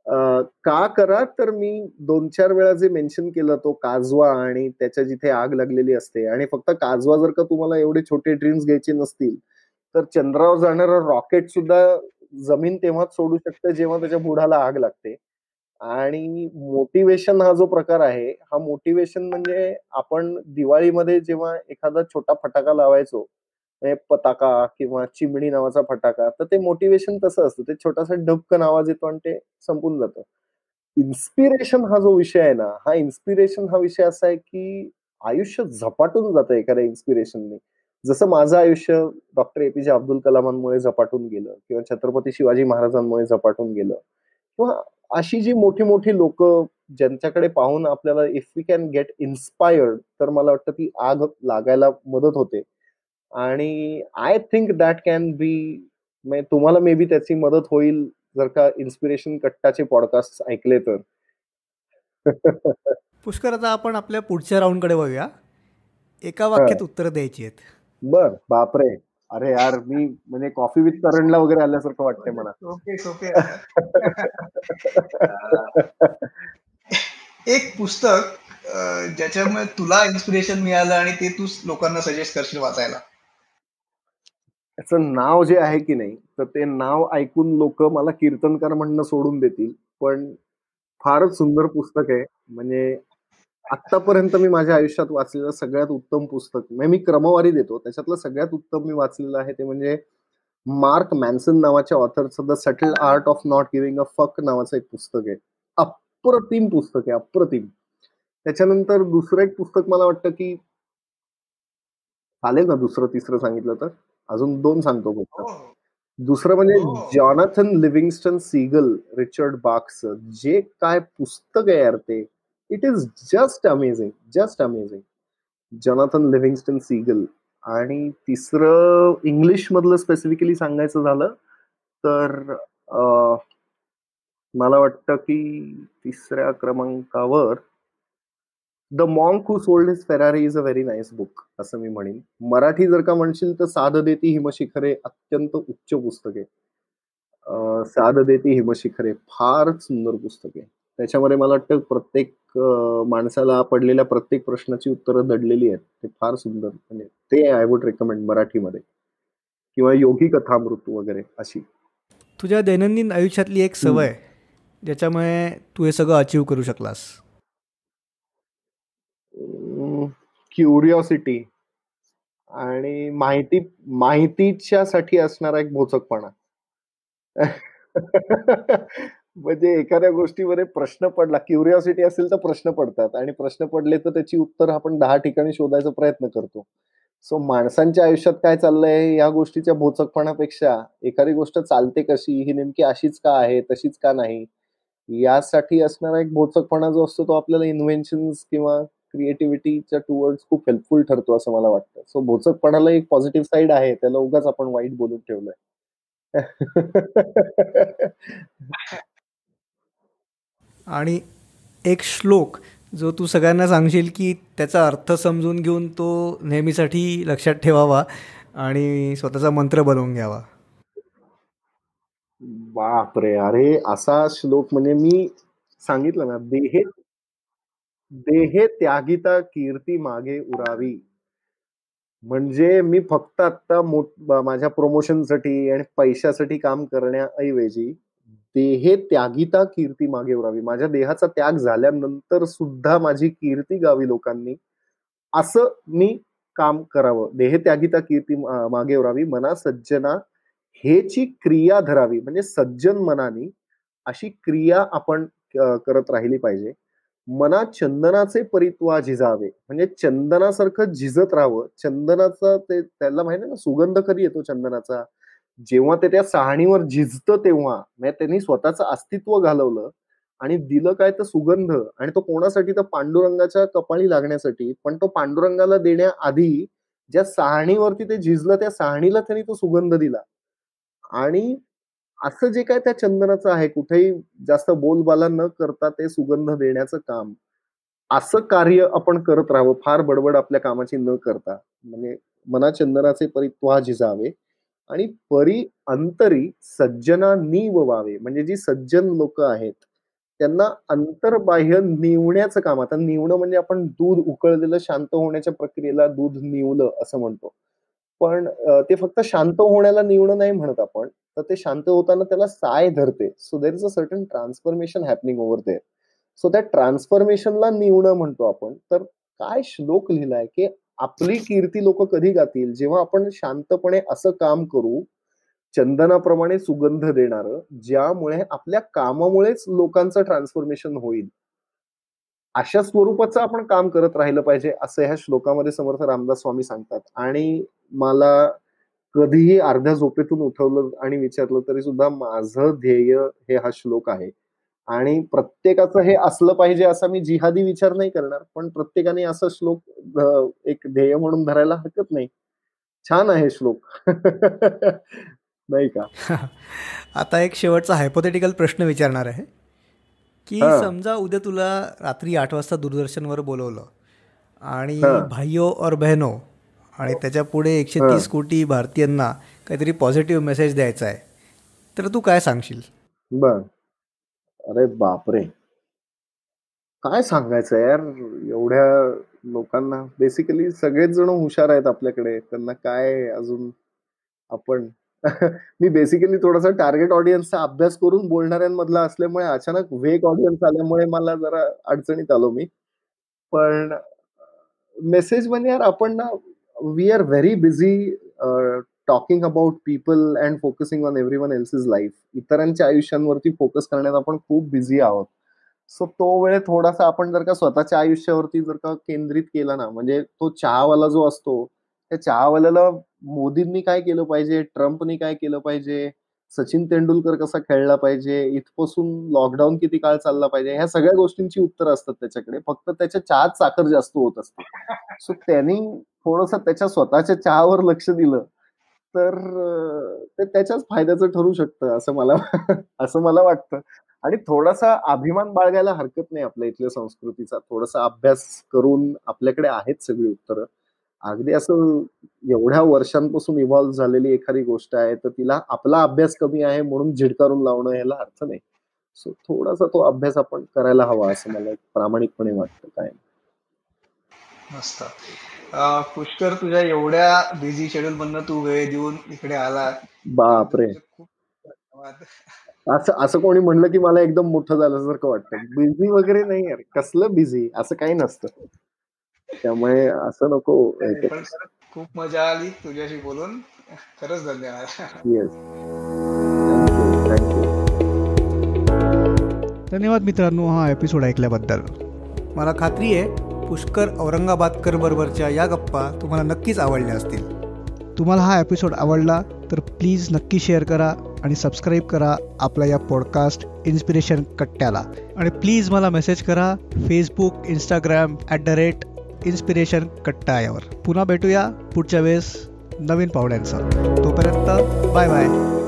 का करा तर मी 2-4 वेळा जे मेन्शन केलं तो काजवा आणि त्याच्या जिथे आग लागलेली असते आणि फक्त काजवा जर का तुम्हाला एवढे छोटे ड्रीम्स घ्यायचे नसतील, तर चंद्रावर जाणारं रॉकेट सुद्धा जमीन तेव्हाच सोडू शकतं जेव्हा त्याच्या बुडाला आग लागते. आणि मोटिव्हेशन हा जो प्रकार आहे, हा मोटिव्हेशन म्हणजे आपण दिवाळीमध्ये जेव्हा एखादा छोटा फटाका लावायचो, म्हणजे पताका किंवा चिमणी नावाचा फटाका, तर ते मोटिव्हेशन तसं असतं. ते छोटासा ढबकन आवाज येतो आणि ते संपून जातं. इन्स्पिरेशन हा जो विषय आहे ना, हा इन्स्पिरेशन हा विषय असा आहे, की आयुष्य झपाटून जातं एखाद्या इन्स्पिरेशनने. जसं माझं आयुष्य डॉक्टर ए-पी-जे अब्दुल कलामांमुळे झपाटून गेलं किंवा छत्रपती शिवाजी महाराजांमुळे झपाटून गेलं किंवा अशी जी मोठी-मोठी लोकं ज्यांच्याकडे पाहून आपल्याला if we can get inspired तर मला वाटतं ती आग लागायला मदत होते. आणि I think that can be म्हणजे तुम्हाला मे बी त्याची मदत होईल जर का इन्स्पिरेशन कट्टाचे पॉडकास्ट ऐकले तर. पुष्कर, आता आपण आपल्या पुढच्या राऊंडकडे वळूया. एका हं. वाक्यात उत्तरं द्यायची आहेत. बरं. बापरे! अरे यार, मी म्हणजे कॉफी विथ करणला वगैरे आल्यासारखं वाटतंय मला. सोपे सोपे आहे. अं, एक पुस्तक ज्याच्यामुळे तुला इन्स्पिरेशन मिळालं आणि ते तू लोकांना सजेस्ट करशील वाचायला. त्याचं नाव जे आहे की नाही, तर ते नाव ऐकून लोकं मला कीर्तनकार म्हणणं सोडून देतील. पण फारच सुंदर पुस्तक आहे. म्हणजे आत्तापर्यंत मी माझ्या आयुष्यात वाचलेलं सगळ्यात उत्तम पुस्तक म्हणजे मी क्रमवारी देतो. त्याच्यातलं सगळ्यात उत्तम मी वाचलेलं आहे ते म्हणजे मार्क मॅन्सन नावाच्या ऑथरचं the subtle art of not giving a fuck नावाचं एक पुस्तक आहे. अप्रतिम पुस्तक आहे, अप्रतिम. त्याच्यानंतर दुसरं एक पुस्तक मला वाटतं, की चालेल ना दुसरं, तिसरं सांगितलं तर? अजून 2 सांगतो फक्त. हो दुसरं म्हणजे हो. जॉनाथन लिव्हिंगस्टन सीगल, रिचर्ड बार्क्सचं. जे काय पुस्तक आहे यार ते. It is just amazing, just amazing. Jonathan Livingston Seagull आणि तिसरं इंग्लिशमधलं स्पेसिफिकली सांगायचं झालं तर अ, मला वाटतं की 3ऱ्या क्रमांकावर the monk who sold his Ferrari is a very nice book असं मी म्हणेन. मराठी जर का म्हणशील तर साध देती हिमशिखरे अत्यंत उच्च पुस्तक आहे. साध देती हिमशिखरे फारच सुंदर पुस्तक आहे. त्याच्यामध्ये मला वाटतं प्रत्येक माणसाला पडलेल्या प्रत्येक प्रश्नाची उत्तरं दडलेली आहेत. ते फार सुंदर म्हणजे ते आय वुड रेकमेंड मराठीमध्ये किंवा योगी कथामृत वगैरे अशी. तुझ्या दैनंदिन आयुष्यातली एक सवय ज्याच्यामुळे तू हे सगळं अचीव करू शकलास. क्युरिओसिटी आणि माहितीच्यासाठी असणारा एक भोचकपणा. म्हणजे एखाद्या गोष्टीमध्ये प्रश्न पडला, क्युरिओसिटी असेल तर प्रश्न पडतात आणि प्रश्न पडले तर त्याची उत्तर आपण 10 ठिकाणी शोधायचा प्रयत्न करतो. सो माणसांच्या आयुष्यात काय चाललंय या गोष्टीच्या भोचकपणापेक्षा एखादी गोष्ट चालते कशी, ही नेमकी अशीच का आहे, तशीच का नाही, यासाठी असणारा एक भोचकपणा जो असतो तो आपल्याला इन्व्हेन्शन्स किंवा क्रिएटिव्हिटीच्या टुवर्ड्स खूप हेल्पफुल ठरतो असं मला वाटतं. सो भोचकपणाला एक पॉझिटिव्ह साइड आहे. त्याला उगाच आपण वाईट बोलून ठेवलंय. आणि एक श्लोक जो तू सगळ्यांना सांगशील की त्याचा अर्थ समजून घेऊन तो नेहमीसाठी लक्षात ठेवावा आणि स्वतःचा मंत्र बनवून घ्यावा. बापरे! अरे असा श्लोक म्हणजे मी सांगितलं ना, देहे त्यागिता कीर्ती मागे उरावी. म्हणजे मी फक्त आता माझ्या प्रमोशनसाठी आणि पैशासाठी काम करण्याऐवजी देहे त्यागिता कीर्ती मागे उरावी. माझ्या देहाचा त्याग झाल्यानंतर सुद्धा माझी कीर्ती गावी लोकांनी, असं मी काम करावं. देह त्यागिता कीर्ती मागे उरावी. मना सज्जना हेची क्रिया धरावी. म्हणजे सज्जन मनाने अशी क्रिया आपण करत राहिली पाहिजे. मना चंदनाचे परित्वा झिजावे. म्हणजे चंदनासारखं झिजत राहावं. चंदनाचा ते त्याला माहिती आहे ना, सुगंध कधी येतो चंदनाचा? जेव्हा ते त्या साहाणीवर झिजतं तेव्हा. म्हणजे त्यांनी स्वतःचं अस्तित्व घालवलं आणि दिलं काय तर सुगंध आणि तो कोणासाठी तर पांडुरंगाच्या कपाळी लागण्यासाठी. पण तो पांडुरंगाला देण्याआधी ज्या साहाणीवरती ते झिजलं त्या साहाणीला त्यांनी तो सुगंध दिला. आणि असं जे काय त्या चंदनाचं आहे, कुठेही जास्त बोलबाला न करता ते सुगंध देण्याचं काम, असं कार्य आपण करत राहावं, फार बडबड आपल्या कामाची न करता. म्हणजे मना चंदनाचे परित्वा झिजावे आणि परी अंतरी सज्जना नीव व्हावे. म्हणजे जी सज्जन लोकं आहेत, त्यांना अंतर्बाह्य निवण्याचं काम. आता निवणं म्हणजे आपण दूध उकळलेलं शांत होण्याच्या प्रक्रियेला दूध निवलं असं म्हणतो. पण ते फक्त शांत होण्याला निवणं नाही म्हणत आपण. तर ते शांत होताना त्याला साय धरते. So there is a certain transformation happening over there. So त्या ट्रान्सफॉर्मेशनला निवणं म्हणतो आपण. तर काय श्लोक लिहिलाय, की आपली कीर्ती लोकं कधी गातील? जेव्हा आपण शांतपणे असं काम करू, चंदनाप्रमाणे सुगंध देणारं, ज्यामुळे आपल्या कामामुळेच लोकांचं ट्रान्सफॉर्मेशन होईल. अशा स्वरूपाचं आपण काम करत राहिलं पाहिजे, असं ह्या श्लोकामध्ये समर्थ रामदास स्वामी सांगतात. आणि मला कधीही अर्ध्या झोपेतून उठवलं आणि विचारलं तरी सुद्धा माझं ध्येय हे हा श्लोक आहे. आणि प्रत्येकाचं हे असलं पाहिजे असा मी जिहादी विचार नाही करणार. पण प्रत्येकाने असा श्लोक एक ध्येय म्हणून धरायला हरकत नाही. छान आहे श्लोक. नाही का? आता एक शेवटचा हायपोथेटिकल प्रश्न विचारणार आहे की हां, समजा उद्या तुला रात्री 8 वाजता दूरदर्शनवर बोलवलं आणि हां, भाइयो और बहनो आणि त्याच्या पुढे 130 हां. कोटी भारतीयांना काहीतरी पॉझिटिव्ह मेसेज द्यायचा आहे, तर तू काय सांगशील? बरं. अरे बापरे! काय सांगायचं यार एवढ्या लोकांना. बेसिकली सगळेच जण हुशार आहेत आपल्याकडे. त्यांना काय अजून आपण मी बेसिकली थोडासा टार्गेट ऑडियन्सचा अभ्यास करून बोलणाऱ्यांमधला असल्यामुळे अचानक वेग ऑडियन्स आल्यामुळे मला जरा अडचणीत आलो मी. पण मेसेज म्हणजे यार आपण ना we are very busy talking about people and focusing on everyone else's life. इतरांच्या आयुष्यांवरती फोकस करण्यात आपण खूप बिझी आहोत. सो तो वेळ थोडासा आपण जर का स्वतःच्या आयुष्यावरती जर का केंद्रित केला ना, म्हणजे तो चहावाला जो असतो, त्या चहावाल्याला मोदींनी काय केलं पाहिजे, ट्रम्पनी काय केलं पाहिजे, सचिन तेंडुलकर कसा खेळला पाहिजे, इथपासून लॉकडाऊन किती काळ चालला पाहिजे, ह्या सगळ्या गोष्टींची उत्तरं असतात त्याच्याकडे. फक्त त्याच्या चहात साखर जास्त होत असते. सो त्यांनी थोडंसं त्याच्या स्वतःच्या चहावर लक्ष दिलं, तर ते त्याच्याच फायद्याचं ठरू शकतं असं मला असं मला वाटतं. आणि थोडासा अभिमान बाळगायला हरकत नाही आपल्या इथल्या संस्कृतीचा. थोडासा अभ्यास करून आपल्याकडे आहेत सगळी उत्तरं. अगदी असं एवढ्या वर्षांपासून इव्हॉल्व झालेली एखादी गोष्ट आहे, तर तिला आपला अभ्यास कमी आहे म्हणून झिडकारून लावणं याला अर्थ नाही. सो थोडासा तो अभ्यास आपण करायला हवा असं मला प्रामाणिकपणे वाटतं कायम. मस्त. पुष्कर, तुझ्या एवढ्या बिझी शेड्यूल मधनं तू वेळ देऊन इकडे आला, बापरे! तुझे खूप धन्यवाद. असं असं कोणी म्हणलं की मला एकदम मोठं झाल्यासारखं वाटतं. बिझी वगैरे नाही यार. कसलं बिझी? असं काही नसतं. त्यामुळे असं नको हे नाही, करू. पण खूप मजा आली तुझ्याशी बोलून. खरंच धन्यवाद. येस. Thank you. धन्यवाद मित्रांनो हा एपिसोड ऐकल्याबद्दल. मला खात्री आहे पुष्कर औरंगाबादकर बरोबरच्या या गप्पा तुम्हाला नक्कीच आवडल्या असतील. तुम्हाला हा एपिसोड आवडला तर प्लीज नक्की शेअर करा आणि सबस्क्राईब करा आपल्या या पॉडकास्ट इन्स्पिरेशन कट्ट्याला. आणि प्लीज मला मेसेज करा फेसबुक, इंस्टाग्राम @inspiration कट्टा यावर. पुन्हा भेटूया पुढच्या वेळेस नवीन पाहुण्यांसह. तोपर्यंत बाय बाय.